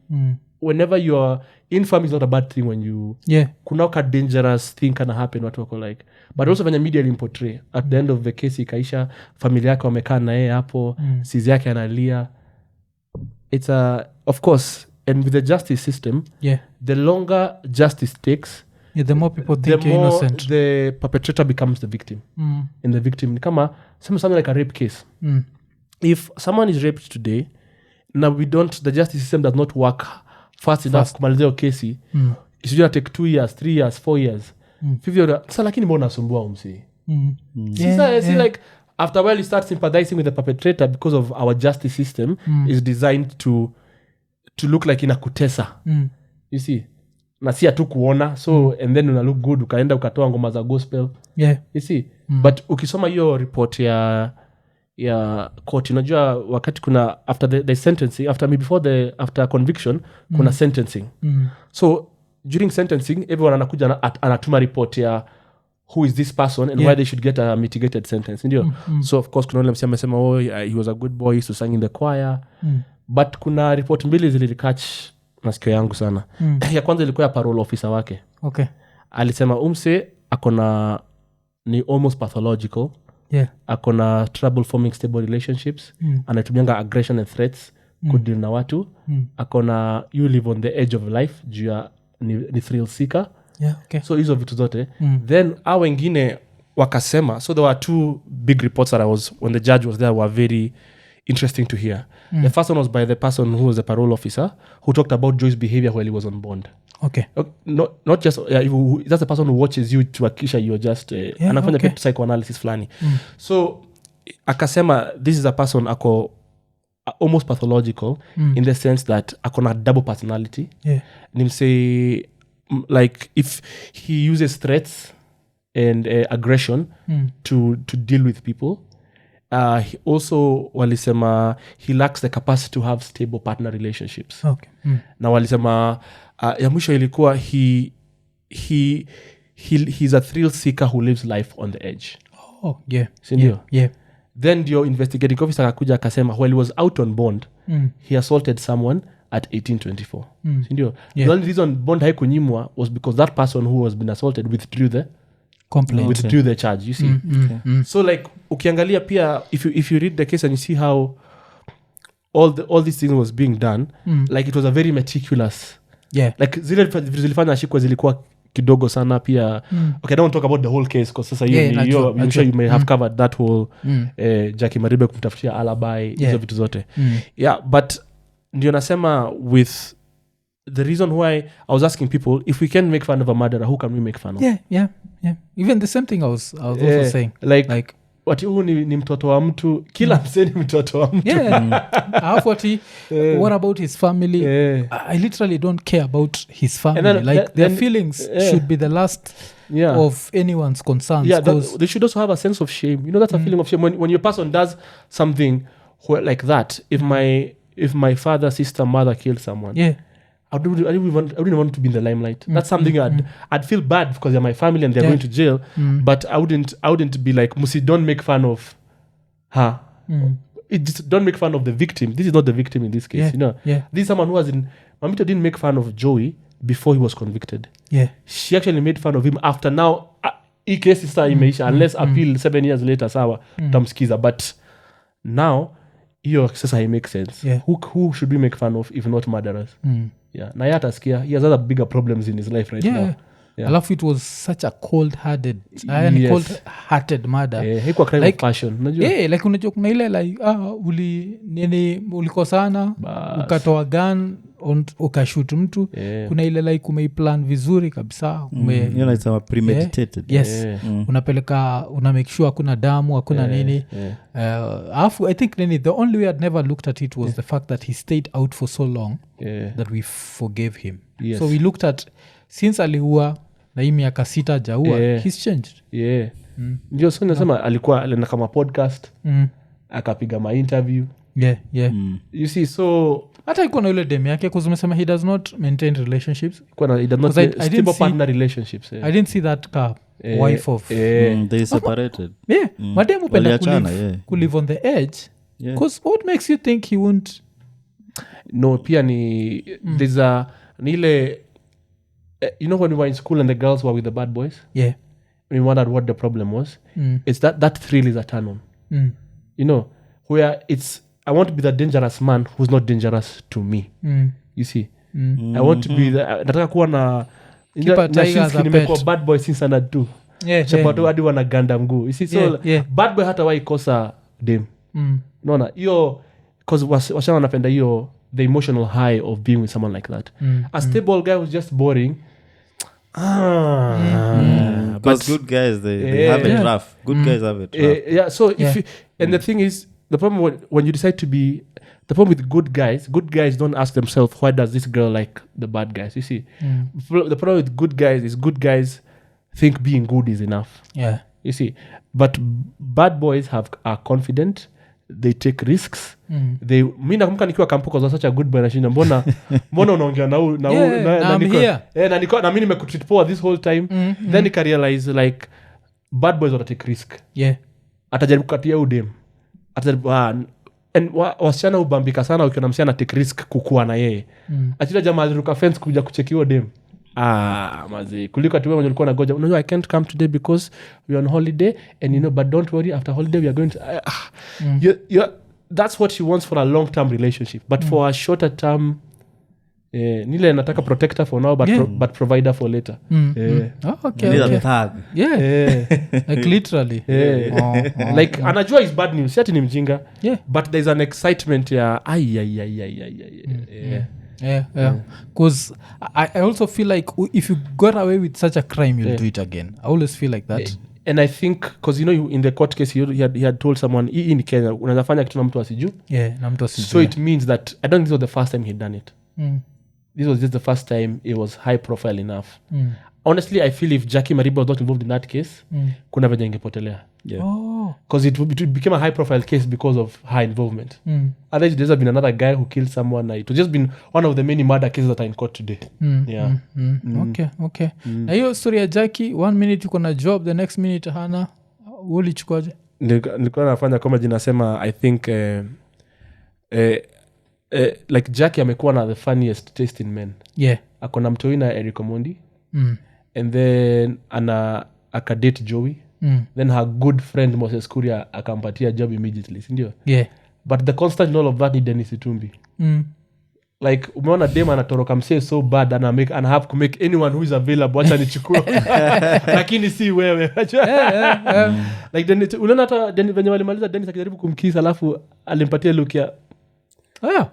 whenever you're infamy is not a bad thing when you kunaka dangerous thing can happen watu wako like but also when the media portray at the end of the case ikaisha familia yake wamekaa na yeye hapo sizi yake analia it's of course and with the justice system the longer justice takes the more people think you're innocent the perpetrator becomes the victim and the victim ni kama something like a rape case if someone is raped today now the justice system does not work fast enough kumalizia kesi it's going to take 2 years 3 years 4 years 5 years sasa lakini mbona nasumbua umsi see like after a while you start sympathizing with the perpetrator because of our justice system is designed to look like inakutesa you see na si tu kuona so and then una look good ukaenda ukatoa ngoma za gospel you see but ukisoma hiyo report ya court unajua wakati kuna after the sentencing after conviction kuna sentencing so during sentencing everyone anakuja anatuma report ya who is this person and why they should get a mitigated sentence ndio so of course kuna wale amesema he was a good boy, he used to sing in the choir but kuna report mbili zililikatch masikio yangu sana ya kwanza ilikuwa ya parole officer wake alisema akona ni almost pathological akona trouble forming stable relationships anatumianga aggression and threats kudeal na watu akona you live on the edge of life juu ya ni thrill seeker so hizo vitu zote then au wengine wakasema so there were two big reports that when the judge was there were very interesting to hear the first one was by the person who was the parole officer who talked about Joy's behavior while he was on bond not just that's the person who watches you to akisha you're just anafanya kitu psychoanalysis fulani so akasema this is a person ako almost pathological in the sense that akona double personality nimsay like if he uses threats and aggression to deal with people he also walisema he lacks the capacity to have stable partner relationships na walisema ya mwisho ilikuwa he's a thrill seeker who lives life on the edge sindio then ndio investigating officer akakuja akasema while he was out on bond he assaulted someone at 1824 sindio the only reason bond haikunyimwa was because that person who was been assaulted withdrew the charge you see so like ukiangalia pia if you read the case and you see how all these things was being done like it was a very meticulous like zile vitu zilifanya ashikwa zilikuwa kidogo sana pia okay I don't talk about the whole case because sasa I'm sure you may have covered that whole Jackie Maribe kumtafutia alibi hizo vitu zote but ndio nasema with the reason why I was asking people if we can make fun of a murderer who can we make fun of even the same thing I was also saying like wati huu ni mtoto wa mtu kila msee ni mtoto wa mtu alafu wati what about his family I literally don't care about his family then, their feelings should be the last of anyone's concerns they should also have a sense of shame that's a feeling of shame when your person does something like that if my father sister mother killed someone I wouldn't want to be in the limelight. That's something I'd feel bad because they're my family and they're going to jail. But I wouldn't be like, Musi, don't make fun of her. Don't make fun of the victim. This is not the victim in this case. This is someone who was in. Mamito didn't make fun of Joey before he was convicted. She actually made fun of him after. Now, hii case is imeisha unless appeal 7 years later sawa tamsikiza. But now, hiyo sasa it makes sense. Who should we make fun of if not murderers? Na yata skia he has other bigger problems in his life right now alafu it was such a cold-hearted murder haikuwa crime of passion unajua like unajua kuna ile like ulikosana ukatoa gun ukashoot mtu kuna ile like umeiplan vizuri kabisa it's a premeditated unapeleka una make sure hakuna damu hakuna nini alafu I think the only way I'd never looked at it was the fact that he stayed out for so long that we forgave him so we looked at since aliua na hii miaka 6 jaua he's changed ndio so nasema alikuwa alina kama podcast akapiga ma-interview you see so hata iko na yule dem yake kuzumesema he does not maintain relationships he does not stable partner relationships I didn't see that wife of they separated mademu penda kulive on the edge because what makes you think he won't no pia ni there's a nile when we were in school and the girls were with the bad boys we wondered what the problem was it's that thrill is a turn on where it's I want to be the dangerous man who's not dangerous to me you see I want to be nataka kuwa na nimekuwa bad boy since under 2 chapato hadi wana ganda mguu you see so bad boy hata waikosa dem unaona hiyo because washana wanapenda hiyo the emotional high of being with someone like that a stable guy who's just boring but good guys they have it rough good guys have it rough so if you, and the thing is the problem when you decide to be, the problem with good guys don't ask themselves, why does this girl like the bad guys? You see, the problem with good guys think being good is enough. Yeah. You see, but bad boys are confident. They take risks. Mi nakumbuka nikiwa kampo kwa such a good boy nashinda mbona unaongea na mimi nimekutreat poa this whole time. Then I realize like bad boys want to take risk. Yeah. Atajaribu katia udem. Atajaribu and wasichana ubambika sana ukiona msichana take risk kukua na yeye. Achila jamaa aliruka fence kuja kuchekiwa dem. Mazi kuliko atuwe mwenye ulikuwa nagoja, no, I can't come today because we're on holiday and but don't worry, after holiday we are going to that's what she wants for a long term relationship, but for a shorter term nile nataka protector for now but provider for later. Okay. Tag. Yeah. Like literally. Like anajua is bad news, siati ni mjinga. But there's an excitement Yeah. Because I also feel like if you got away with such a crime, you'll do it again. I always feel like that. And I think because in the court case he had told someone in Kenya unazafanya kitu na mtu asiju. Na mtu asiju. So it means that I don't think this was the first time he'd done it. This was just the first time it was high profile enough. Honestly, I feel if Jackie Mariba was not involved in that case, kuna venye ingepotelea. Because it became a high profile case because of high involvement. Otherwise, there's been another guy who killed someone. It was just been one of the many murder cases that are in court today. Okay. Na hiyo story ya Jackie, 1 minute uko na job, the next minute hana, ulichukuaje? Nilikuwa nafanya comedy nasema I think like Jackie amekuwa na the funniest taste in men. Yeah. Akona mtoina Eric Omondi. And then akadate Joey. Then her good friend Moses Kuria akampatia job immediately, sindio? Yeah. But the constant and all of that ni Dennis Itumbi. Like umeona dem anatoroka msee so bad and have to make anyone who is available acha nichukue. Lakini si wewe. Like Dennis unaona hata venye walimaliza Dennis akijaribu kumkisa alafu alimpatia look ya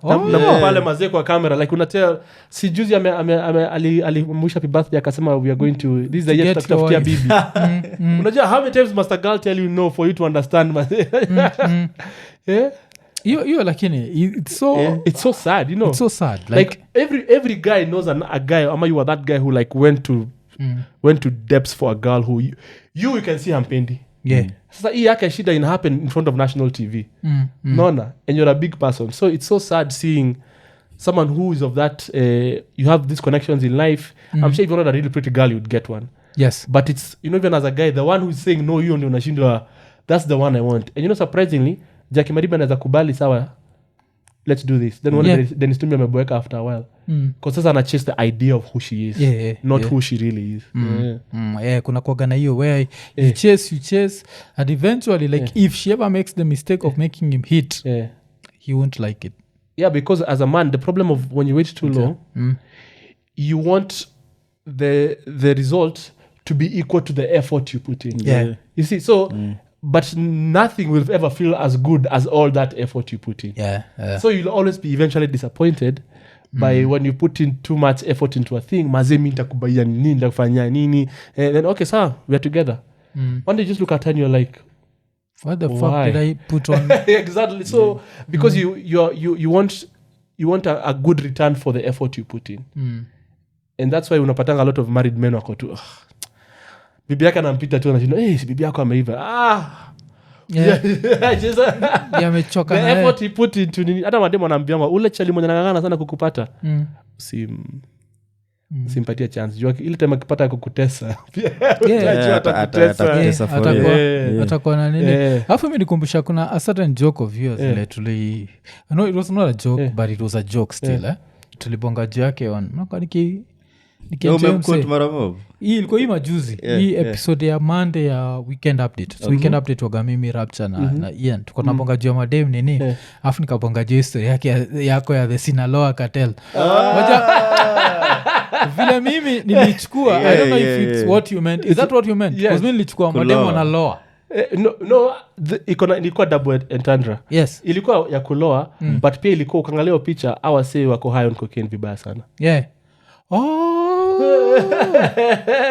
na pale mazee kwa kamera like unatea si juzi alimwisha happy birthday akasema we are going to this is the year tutafutia bibi. Unajua how many times must a girl tell you no for you to understand mazee? Hiyo lakini it's so sad, you know. It's so sad. Like every guy knows a guy ama you are that guy who like went to depths for a girl who you can see hampendi. Yeah. Sasa hii yake shida ina happen in front of national TV. Nona, and you're a big person. So it's so sad seeing someone who is of that you have these connections in life. I'm sure if you're not a really pretty girl you'd get one. Yes. But it's even as a guy the one who's saying no you ndio unashindwa, that's the one I want. And surprisingly Jackie Mariba anaweza kubali sawa, let's do this. Then Dennis Tumbi ameboeka after a while. Because sasa ana chase the idea of who she is, not who she really is. Kuna kuaga na hiyo where you chase and eventually like if she ever makes the mistake of making him hit, he won't like it. Yeah, because as a man the problem of when you wait too long, you want the result to be equal to the effort you put in. You see, so but nothing will ever feel as good as all that effort you put in. So you'll always be eventually disappointed by when you put in too much effort into a thing. Mazemi nitakubaiya nini, nitakufanyia nini, and then okay sir, we are together. One day you just look at her and you're like, what the fuck did I put on? Exactly. So because you want a good return for the effort you put in. And that's why unapatanga a lot of married men wako tu bibi yake anampita tu anashinda si bibi yako ameiva. Amechoka the effort he put into nini. Hata mademo anaambiwa ule chali mwenye anang'ang'ana sana kukupata simpatia chance jua ile time akipata kukutesa atakuwa na nini. Alafu mimi nikumbusha kuna a certain joke of yours ile tuli no it was not a joke but it was a joke still tulibonga juu yake on nakani hii ilikuwa hii majuzi hii episode ya Monday ya weekend update. So weekend update waga mimi Rapture na Ian tuko tunabonga juu ya madem nini afu nikabonga juu story yako ya the Sinaloa cartel. Vile mimi nilichukua I don't know if it's what you meant. Is that what you meant? Because mimi nilichukua madem wanaloa. No ilikuwa double entendre. Yes. Ilikuwa ya kuloa but pia ilikuwa ukangalia picha awase wako high on cocaine vibaya sana.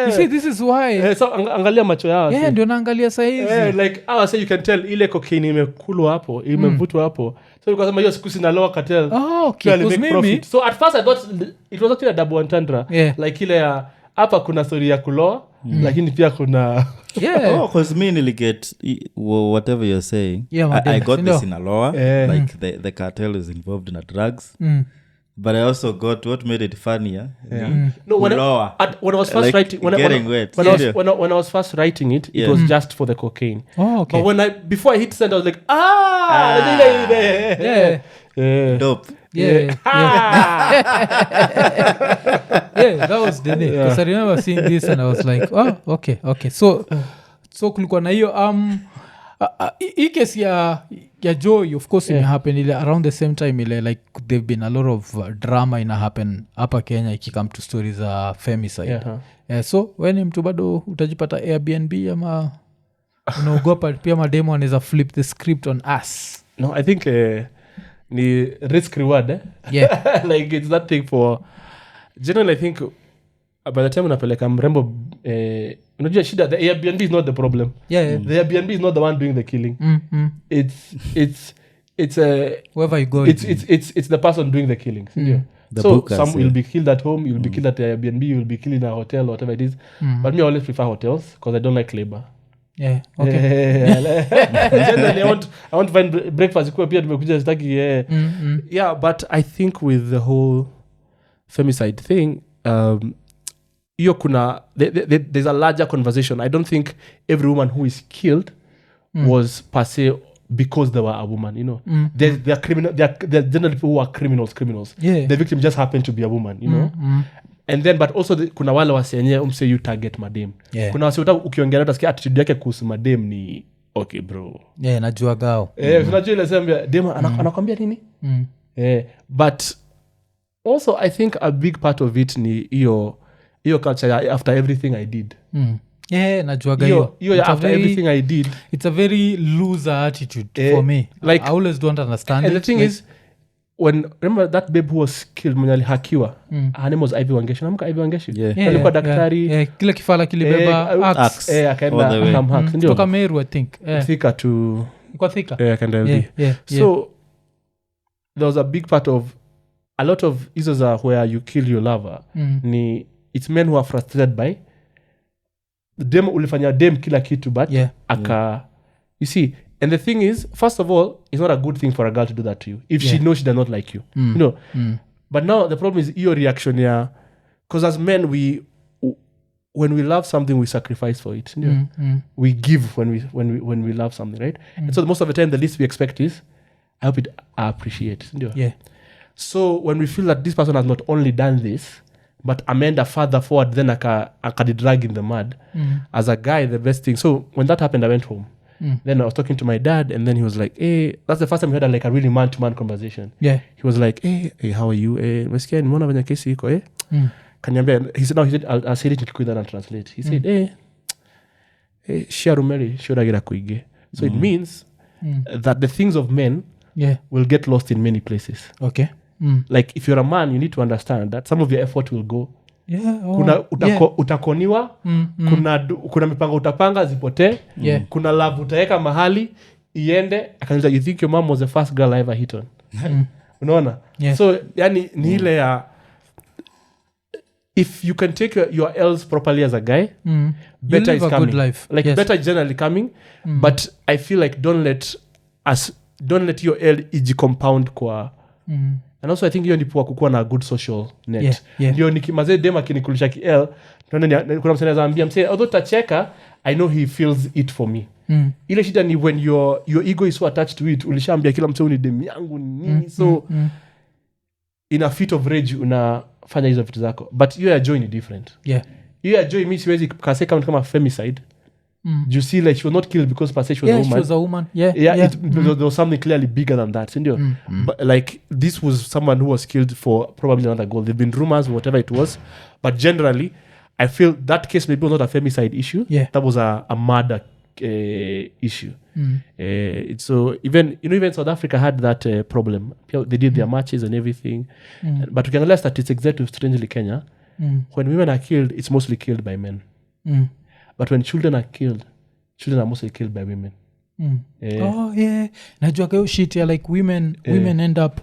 You see, this is why. So angalia macho yao. Yeah, ndio naangalia saa hizi. Like say you can tell ile cocaine imekulwa hapo, imevutwa hapo. So because hiyo siku sina lower cartel. Oh, okay. Make profit. So at first I thought it was actually a double entendre. Yeah. Like ile ya hapa kuna story ya kuloa, lakini pia kuna Yeah. Because me nearly get whatever you're saying. Yeah, I got this in a law. Yeah. Like the cartel is involved in the drugs. But I also got what made it funnier. No, when lower. When I was first Like writing, when I was first writing it, it was just for the cocaine. Oh, okay. But before I hit send, I was like, Yeah. Dope. Yeah. Yeah, that was the day. Because I remember seeing this and I was like, oh, okay. So kulikuwa na hiyo hii kesi ya Joey, of course, imehappen ile around the same time ile like there've been a lot of drama ina happen hapa Kenya ikikam to stories za femicide. So when mtu bado utajipata Airbnb ama unaogopa pia mademo anaweza flip the script on us. No, I think ni risk reward. Yeah. Like it's that thing for generally I think by the time unapeleka mrembo unajua shida the Airbnb is not the problem. Yeah. The Airbnb is not the one doing the killing. It's wherever you go. It's the person doing the killing. The so bookers, some will be killed at home, you'll be killed at the Airbnb, you'll be killed in a hotel, whatever it is. But me I always prefer hotels because I don't like labor. Yeah, okay. Generally, I want to find breakfast kwa pia tumekuja sitaki yeah, but I think with the whole femicide thing hiyo kuna there's a larger conversation. I don't think every woman who is killed was per se because they were a woman, you know. They're criminal. They're generally people who are criminals. Yeah. The victim just happened to be a woman, you know. And then but also kuna wale wasenye umse you target madem. Yeah. Kuna wase ukiongea na utasikia attitude yake kuhusu madem ni okay bro. Yeah, najua gao. Unajua ile sema dem anakwambia nini? But also I think a big part of it ni hiyo culture after everything I did. Yeah, najua gao. Hiyo after everything I did. It's a very loser attitude for me. Like I always don't understand and it. the thing is remember that babe who was killed mwenye alihakiwa her name was Ivy Wangeshi. Namka Ivy Wangeshi alikuwa daktari kile kifala kilibeba axe akaenda kamhack ndio kutoka Meru I think Thika to kwa Thika akaenda so there was a big part of a lot of issues are where you kill your lover ni it's men who are frustrated by dem ulifanya dem kila kitu but you see. And the thing is, first of all, it's not a good thing for a girl to do that to you if she knows she does not like you. You know. But now the problem is your reaction here, because as men when we love something we sacrifice for it. You know? We give when we love something, right? And so most of the time the least we expect is I hope it appreciate. You know? Yeah. So when we feel that this person has not only done this but amenda further forward then akadi drag in the mud as a guy, the best thing. So when that happened I went home. Then I was talking to my dad and then he was like, hey, that's the first time we had a really man-to-man conversation. Yeah. He was like, hey, how are you? Mesikia nimeona venye kesi iko kaniambia, he said I'll say it nikikuida and translate. He said, hey, shiarumeri shoragira kuige. So it means that the things of men will get lost in many places. Okay. Like if you're a man, you need to understand that some of your effort will go. Utakoniwa kuna mipango utapanga zipotee kuna love utaweka mahali iende akaniza you think your mom was the first girl I ever hit on unaona so yani ni ile ya if you can take your L's properly as a guy better is coming like better is generally coming but I feel like don't let your L compound kwa and also I think hiyo ndipo kukuwa na good social net ndio nikimazee dem akinikulisha KL kuna msanii anaambia msee although tacheka I know he feels it for me ile shida ni when your ego is so attached to it ulishaambia kila msee ni dem yangu nini so in a fit of rage unafanya hizo vitu zako but hiyo ya joy ni different hiyo ya joy mimi siwezi kase kama femicide you see like she was not killed because per se she was a woman. There was something clearly bigger than that but like this was someone who was killed for probably another goal. There've been rumors whatever it was but generally I feel that case maybe was not a femicide issue that was a murder issue so even South Africa had that problem. They did their marches and everything but ukiangalia statistics zetu strangely Kenya when women are killed, it's mostly killed by men. But when children are killed, children are mostly killed by women. Oh yeah, najua kayo shit ya like women end up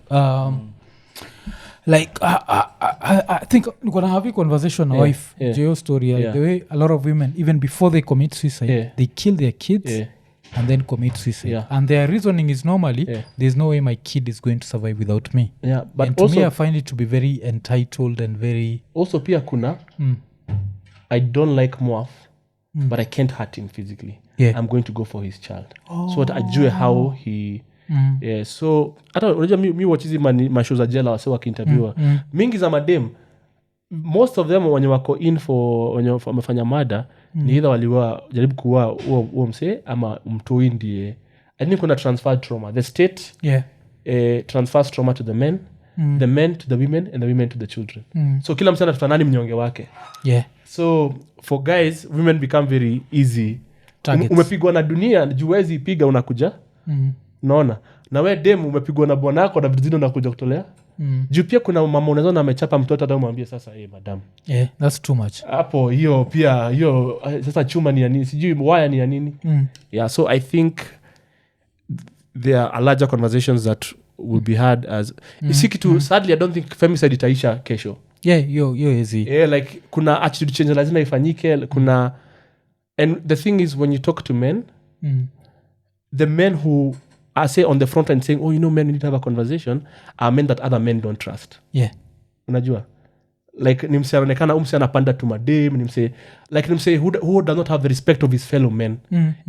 like I think we're gonna have a conversation with wife Geo story the way a lot of women even before they commit suicide they kill their kids and then commit suicide and their reasoning is normally there's no way my kid is going to survive without me. But and also, to me I find it to be very entitled and very also pia kuna I don't like Moaf but I can't hurt him physically. I'm going to go for his child. So that ajue how he so hata unajua mi watch hizi mashow za jela wase wakiinterviewa mingi za madem, most of them wenye wako in for wenye wamefanya mada ni either waliwa jaribu kuua huo msee ama mtoi ndiye. I think kuna transferred trauma. The state transfers trauma to the men, the men to the women and the women to the children. So kila msana tutanani mnyonge wake. So for guys, women become very easy. Umepigwa na dunia, juwezi piga unakuja. Naona. Na we dem umepigwa na bwanako na vitu unakuja kutolea. Juu pia kuna mama unaona amechapa mtoto hata umwambie sasa madam. That's too much. Hapo hiyo pia hiyo sasa chuma ni ya nini? Sijui waya ni ya nini? So I think there are larger conversations that will be had as isikitu sadly I don't think femicide itaisha kesho. Yo easy. Like kuna attitude change lazima ifanyike, kuna and the thing is when you talk to men the men who are say on the front line saying men we need to have a conversation are men that other men don't trust. Unajua like ni mse anaonekana umse anapanda tu madem, ni mse who does not have the respect of his fellow men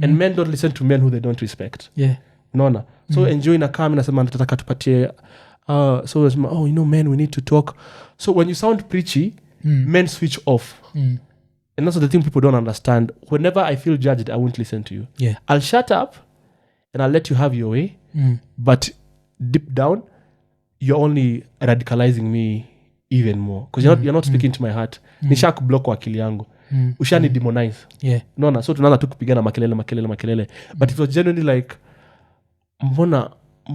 and men don't listen to men who they don't respect. Unaona so enjoy na kama nasema nataka tupatie so men we need to talk. So when you sound preachy men switch off. And that's the thing people don't understand. Whenever I feel judged, I won't listen to you. I'll shut up and I'll let you have your way. But deep down, you're only radicalizing me even more. Because you're not speaking to my heart. Nisha kublock kwa akili yangu. Ushani demonize. Unaona? So tunaanza tu kupigana makelele. But it was genuinely like, mbona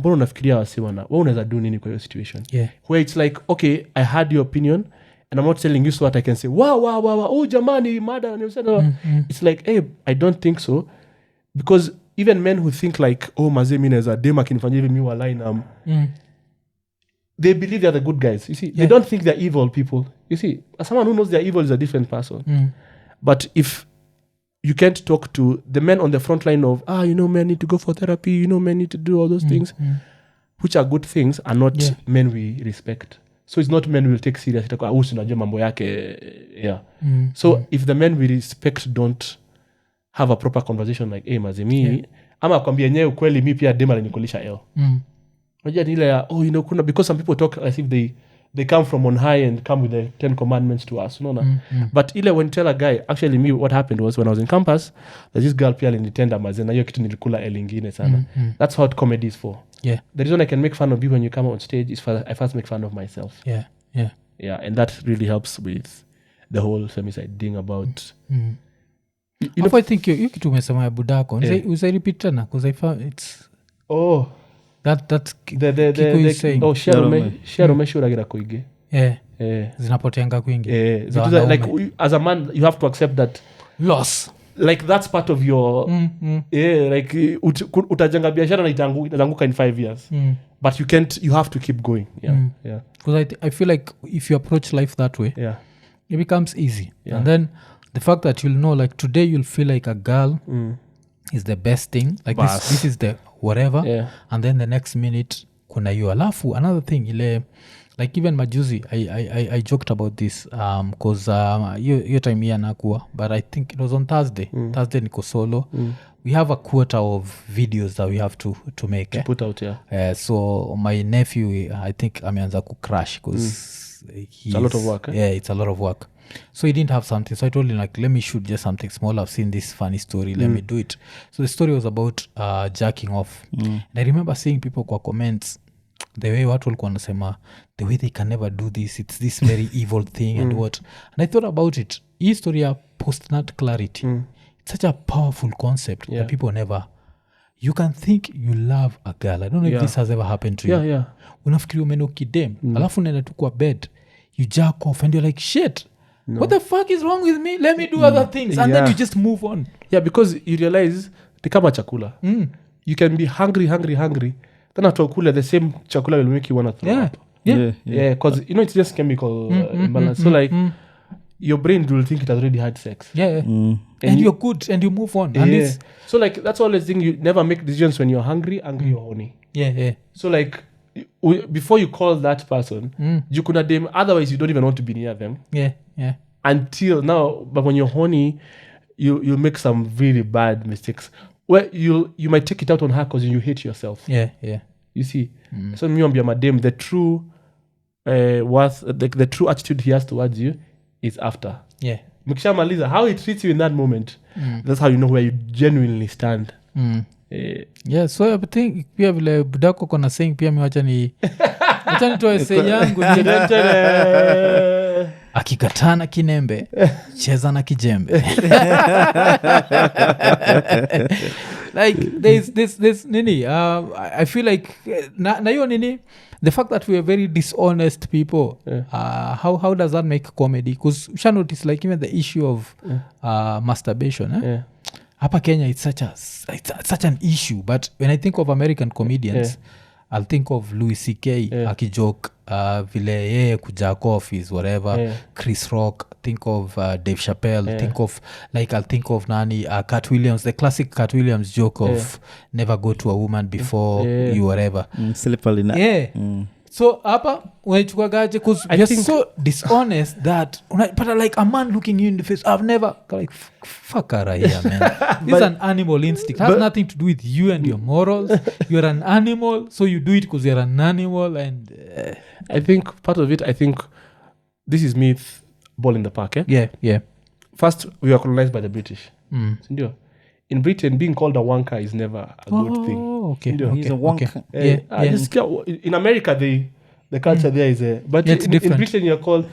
unafikiria wasi wana? Wewe unaweza do nini kwa hiyo situation? Where it's like, okay, I had your opinion. And I'm not telling you so that I can say, wow, jamani, mada. It's like, hey, I don't think so. Because even men who think like, maze mi neza dema kinifanya hivi mi walai na they believe they're the good guys. You see, they don't think they're evil people. You see, someone who knows they're evil is a different person. But if you can't talk to the men on the front line of, men need to go for therapy, men need to do all those things, which are good things, are not men we respect. So it's not men will take serious. Unajua mambo yake. So if the men we respect don't have a proper conversation like, mazimi, ama kwambia nyewe ukweli mi pia dema nikulisha unajua ile ya kuna because some people talk as if they come from on high and come with the 10 commandments to us, but ile when tell a guy, actually me what happened was when I was in campus there's this girl pia alinitenda mazena hiyo kitu nilikula lingine sana. That's what comedy is for. The reason I can make fun of you when you come on stage is I first make fun of myself. And that really helps with the whole femicide thing about I think you kitu umesema ya budako repeat tena because I found it's that's the saying share umeshuragira kuige zinapotenga kwingi like as a man you have to accept that loss, like that's part of your like utajenga biashara na itazanguka in 5 years but you have to keep going because I feel like if you approach life that way it becomes easy and then the fact that you'll know like today you'll feel like a girl is the best thing like this is the whatever and then the next minute kuna you alafu another thing ile like even majuzi I joked about this because your time here nakuwa but I think it was on Thursday niko solo we have a quarter of videos that we have to make to put out so my nephew I think ameanza kucrash because it's a lot of work it's a lot of work so he didn't have something so I told him like let me shoot just something small. I've seen this funny story, let me do it. So the story was about jacking off and I remember seeing people kwa comments the way watu walikuwa wanasema the way they can never do this, it's this very evil thing and what, and I thought about it. Hii story ya post-nat clarity it's such a powerful concept that people never, you can think you love a girl. I don't know if this has ever happened to you. Unafikiri umeno kidem alafu nenda tu kwa bed you jack off and you're like shit what the fuck is wrong with me, let me do other things, and then you just move on. Because you realize ni kama chakula. You can be hungry then atakula the same chakula will make you want to throw up. Because it's just chemical imbalance. So like your brain will think it has already had sex. And you're good and you move on. And so like that's all the thing, you never make decisions when you're hungry or horny. So like before you call that person, you could have them, otherwise you don't even want to be near them. Until now, but when you're horny, you make some really bad mistakes where you might take it out on her because you hate yourself. You see. So me and madam, the true the true attitude he has towards you is after. Mkishamaliza, how he treats you in that moment, that's how you know where you genuinely stand. So I think pia vile budako kona saying pia miwacha ni toe say yangu akikatana kinembe cheza na kijembe. Like there's nini I feel like na hiyo nini, the fact that we are very dishonest people, how does that make comedy? Because you shall notice like even the issue of masturbation hapa Kenya, it's such an issue, but when I think of American comedians, I'll think of Louis C.K. akijoke vile yeye kujack off is whatever, Chris Rock, think of Dave Chappelle, I'll think of nani Cat Williams, the classic Cat Williams joke of never go to a woman before you whatever. So hapa unaichukuagaje, because you're so dishonest that unapata like a man looking you in the face, I've never like fuck out here, man. This is an animal instinct. It has nothing to do with you and your morals. You're an animal, so you do it because you're an animal. And I think part of it, this is me ball in the park. First, we were colonized by the British. In Britain, being called a wanker is never a good thing. He's a wanker. In America, the culture there is but in Britain you're called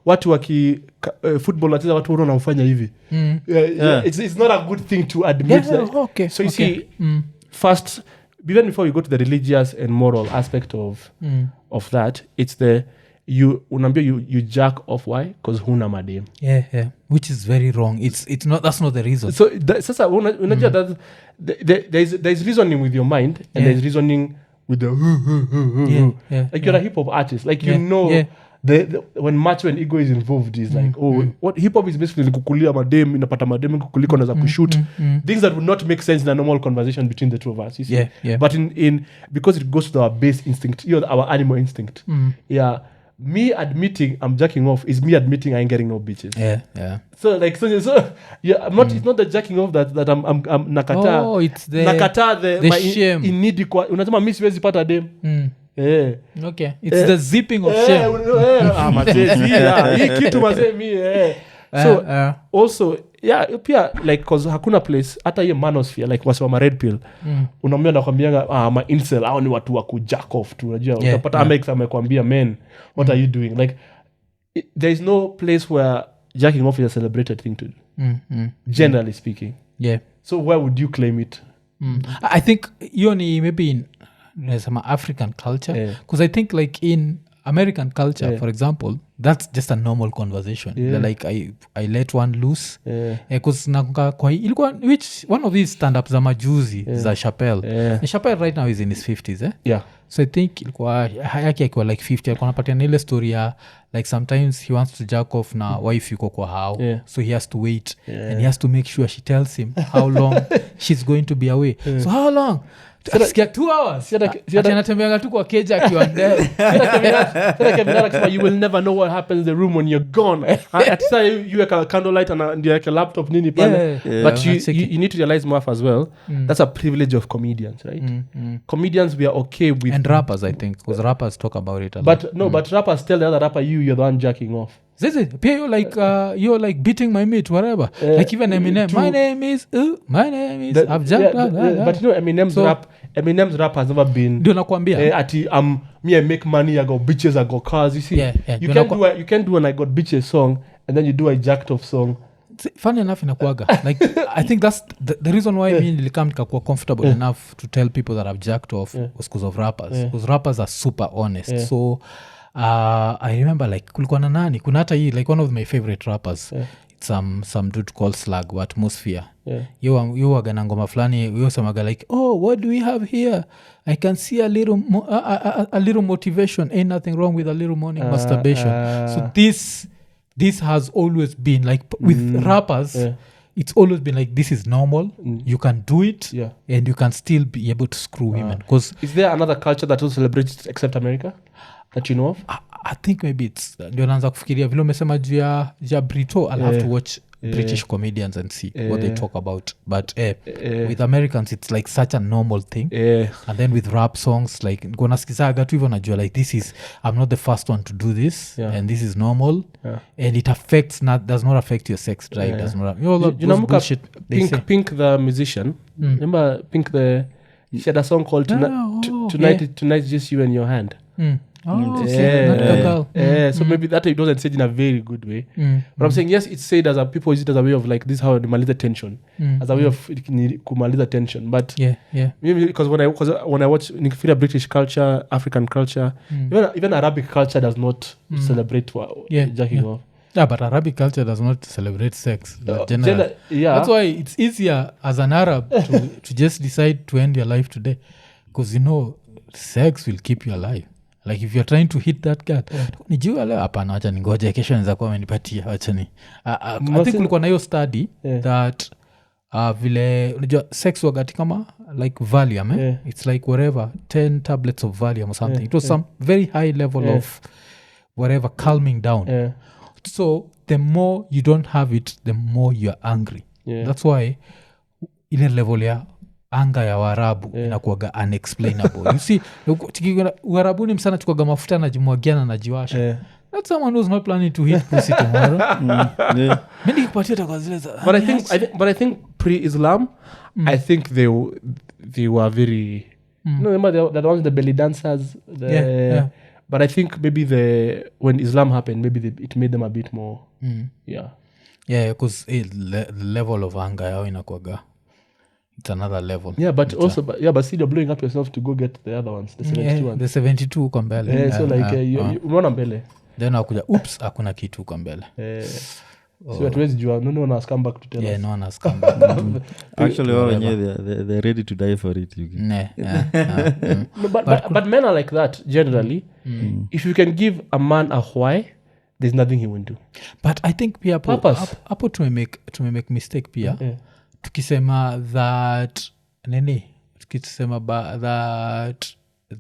watu waki football wacheza watu wanaofanya hivi. It's not a good thing to admit that. So you see, first, even before we go to the religious and moral aspect of that, it's you jack off. Why? Because huna madem. Which is very wrong. It's not, that's not the reason. So sasa unajua that there's reasoning with your mind and there's reasoning with the like you're a hip hop artist, like when ego is involved is like what hip hop is basically kukulia madem, inapata madem kukuliko na za kushoot things that would not make sense in a normal conversation between the two of us, you see. But in because it goes to our base instinct, our animal instinct. Me admitting I'm jacking off is me admitting I ain't getting no bitches. So like I'm not. It's not the jacking off that I'm nakata. It's the nakata the shame. In need kwa unasema mimi siwezi pata dem. It's the zipping of shame. Hii kitu mazemi. So also pia like cause hakuna place hata hiyo manosphere like wasema red pill unaambia nakwambianga ma incel au ni watu wa kujack off tu unajua utapata Amex amekwambia men what are you doing, like there is no place where jacking off is a celebrated thing to do generally speaking. So where would you claim it? I think hiyo ni maybe in some African culture, because I think like in American culture for example, that's just a normal conversation. Like I let one loose because kwa ilikuwa which one of these stand-ups za majuzi za Chappelle. Chappelle right now is in his 50s so I think ilikuwa yake akiwa like 50 alikuwa anapatia ile story ya like sometimes he wants to jack off na wife yuko kwa hao so he has to wait and he has to make sure she tells him how long she's going to be away. So how long? Sikia 2 hours. Anatembeanga tu kwa keja akiwa ndani. You will never know what happens in the room when you're gone. At say you like a candlelight and like a laptop nini pale. But you need to realize more as well. That's a privilege of comedians, right? Comedians, we are okay with, and rappers, I think, because rappers talk about it a lot. But no, but rappers tell the other rapper you're the one jacking off. You're like beating my meat, whatever. Like even Eminem, my name is I've jacked up. But you know Eminem's rap has never been do nakwambia ati me I make money, I got bitches, I got cars, you see. You can't do when I got bitches song and then you do a jacked off song. Funny enough inakuaga like I think that's the reason why me nilikam nikakuwa comfortable enough to tell people that I've jacked off was because of rappers, because rappers are super honest. So I remember like kulikuwa na nani kuna hata hii like one of my favorite rappers it's some dude called Slug Atmosphere yo wagana ngoma fulani yo samaga like oh what do we have here I can see a little motivation ain't nothing wrong with a little morning masturbation so this has always been like with rappers it's always been like this is normal you can do it and you can still be able to screw women because is there another culture that also celebrates except America that you know of? I think maybe it's ndio naanza kufikiria vile umesema juu ya Brito I'll have to watch British comedians and see what they talk about but with Americans it's like such a normal thing and then with rap songs like nasikizaga tu hivyo najua like this is I'm not the first one to do this and this is normal and it does not affect your sex drive does not you know bullshit Pink the musician remember Pink she had a song called tonight just you and your hand so maybe that it wasn't said in a very good way but I'm saying yes it's said as people use it as a way of like this how to maliza tension as a way of kumaliza tension but maybe because when I watch nikifira British culture African culture even Arabic culture does not celebrate jacking off but Arabic culture does not celebrate sex that's why it's easier as an Arab to just decide to end your life today because sex will keep you alive like if you're trying to hit that girl nijua leo hapana wacha ningoje kesho naweza kuwa amenipatia wacha ni I think kulikuwa na hiyo study that vile unajua sex wakati kama like Valium it's like whatever 10 tablets of Valium or something it was some very high level of whatever calming down so the more you don't have it the more you're angry that's why ile level ya anga ya Waarabu inakuwaga unexplainable you see Uarabuni msana chukwaga mafuta na jimwagiana na jiwasha that's someone who's not planning to hit pussy tomorrow mimi nikipatia takazile but I think pre-Islam I think they were very remember the ones the belly dancers but I think maybe when Islam happened maybe it made them a bit more because the level of anger yao inakuwaga it's another level but also but still you're blowing up yourself to go get the other ones the 72 ones the 72 uko mbele so like umeona mbele then akuja oops hakuna kitu uko mbele so hatuwezi jua no one has come back to tell us no one has come back actually they're ready to die for it but men are like that generally if you can give a man a why there's nothing he won't do but I think pia hapo tumemake mistake pia tukisema that that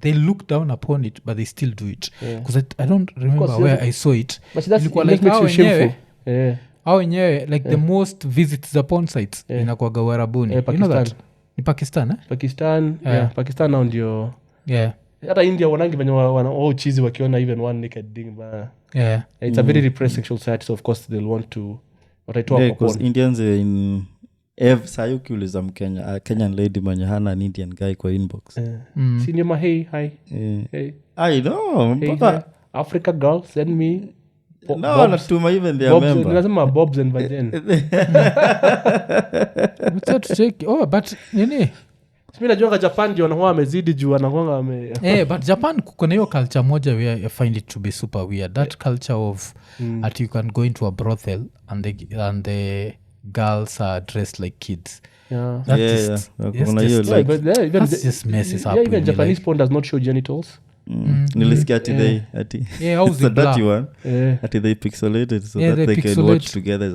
they look down upon it but they still do it because I don't remember where I saw it ilikuwa like makes you shameful au wenyewe like the most visits za porn sites inakuwaga Uarabuni you know that ni Pakistan Pakistan now ndio hata India wanangi venye chizi wakiona even one naked thing it's a very repressed sexual society so of course they'll want to what I talk because Indians in sayo kiuliza Mkenya Kenyan lady mwenye hana an Indian guy kwa inbox sinema hey I know hey, Africa girl send me natuma even their member lazima bobs and vagin to check but nini mimi najua Japan ndio wanakuwa wamezidi juu wanakuwa but Japan kuna hiyo culture moja where I find it to be super weird that culture of that you can go into a brothel and the girls are dressed like kids that's just messes up even Japanese porn does not show genitals nilisikia ati how's it that one ati they pixelated so that they can watch together as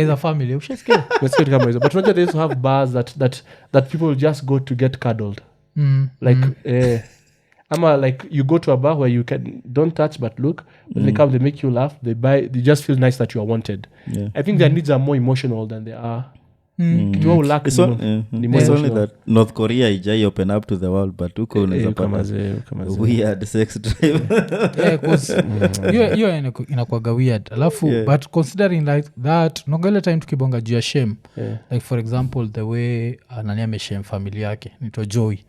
a family ushasikia kama hizo but unajua they also have bars that people just go to get cuddled like ama like you go to a bar where you don't touch but look when they come they make you laugh they just feel nice that you are wanted I think their needs are more emotional than they are it's only that North Korea ijai open up to the world but uko unaweza pata weird sex drive hiyo inakuwaga weird alafu but considering like that nongele time tukibonga juu ya shame like for example the way nani ameshame familia yake nito Joey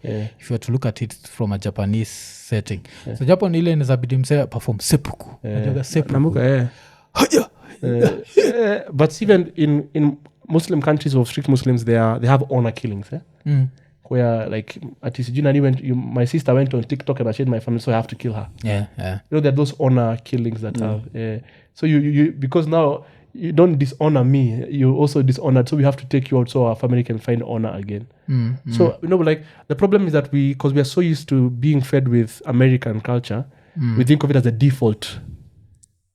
if you are to look at it from a Japanese setting so Japan ile inazabidi msee perform seppuku najoga seppuku but even in Muslim countries or strict Muslims they have honor killings where like at least my sister went on TikTok and I shared my family, so I have to kill her. Yeah. You know, there are those honor killings that have. So you because now you don't dishonor me, you also dishonored. So we have to take you out so our family can find honor again. So you know, like the problem is that because we are so used to being fed with American culture, we think of it as a default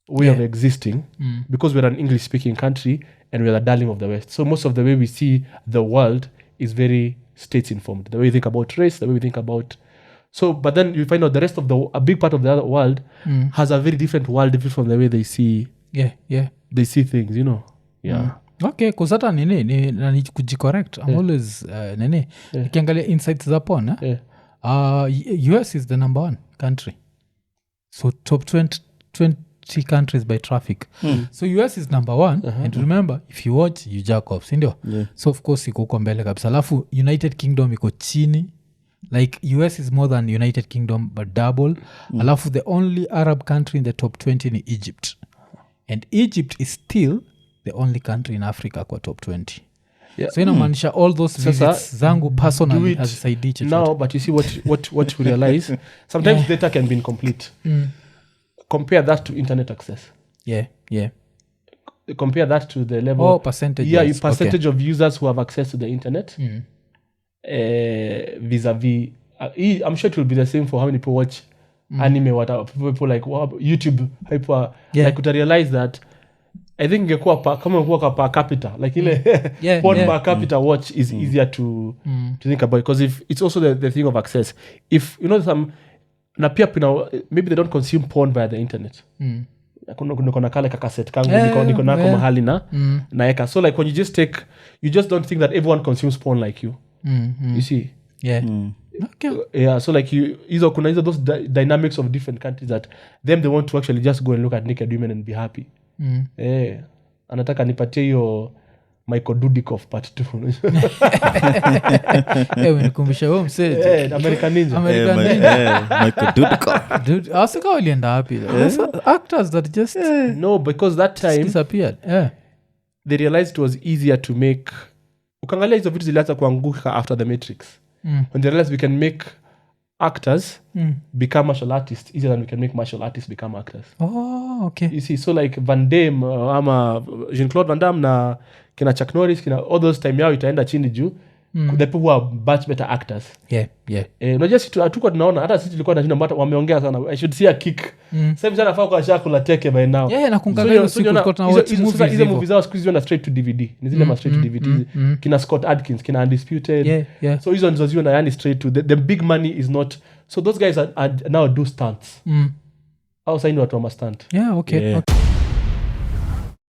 way of existing because we're an English-speaking country and we're the darling of the West. So most of the way we see the world is very states-informed. The way we think about race, the way we think about... So, but then you find out the rest of a big part of the other world has a very different world, different from the way they see... They see things, you know. Okay, because hata nini kujicorrect. I'm always nikiangalia insights za pon. US is the number 1 country. So top 20 countries by traffic. So US is number 1 and remember if you watch you jack off, sindio? So of course iko huko mbele kabisa. Alafu United Kingdom iko chini. Like US is more than United Kingdom but double. Alafu the only Arab country in the top 20 ni Egypt. And Egypt is still the only country in Africa kwa top 20. So inamaanisha all those visits zangu personally hazisaidii chochote. Now, but you see what we realize, sometimes data can be incomplete. Compare that to internet access. Compare that to the level... percentage. Percentage of users who have access to the internet vis-a-vis... I'm sure it will be the same for how many people watch anime, what people like YouTube, hyper, like to realize that I think ingekuwa per capita, like ile porn per capita watch is easier to think about, because if it's also the thing of access. If you know some na pia maybe they don't consume porn via the internet. Kuna kale cassette kangu niko nako mahali naeka. So like when you just don't think that everyone consumes porn like you. You see? Okay. So like kuna those dynamics of different countries that they want to actually just go and look at naked women and be happy. Anataka nipatie hiyo Michael Dudikoff part 2. Nikumbusha huo msee. American Ninja. Michael Dudikoff. Dude, asika walienda wapi? Actors that just no, because that time disappeared. They realized it was easier to make. Ukangalia hizo vitu zilianza kuanguka after the Matrix. When they realized we can make actors become martial artists easier than we can make martial artists become actors. Oh, okay. You see, so like Van Damme ama Jean-Claude Van Damme na kina Chuck Norris, kina all those time yao itaenda chini juu. The people who are much better actors. Unajua sisi hatuko tunaona, hata sisi tulikuwa tunashinda mbata wameongea sana. I should see a kick. Sasa msana nafaa kwa shakula teke by now. Na kungalia usiku tulikuwa tunawatch movies. Hizo movies zao squeeze on straight to DVD. Ni zile straight to DVD. Kina Scott Adkins, kina Undisputed. So hizo ndizo ziona yani straight to the big money is not. So those guys are now do stunts. Outside watu wa stunt. Okay.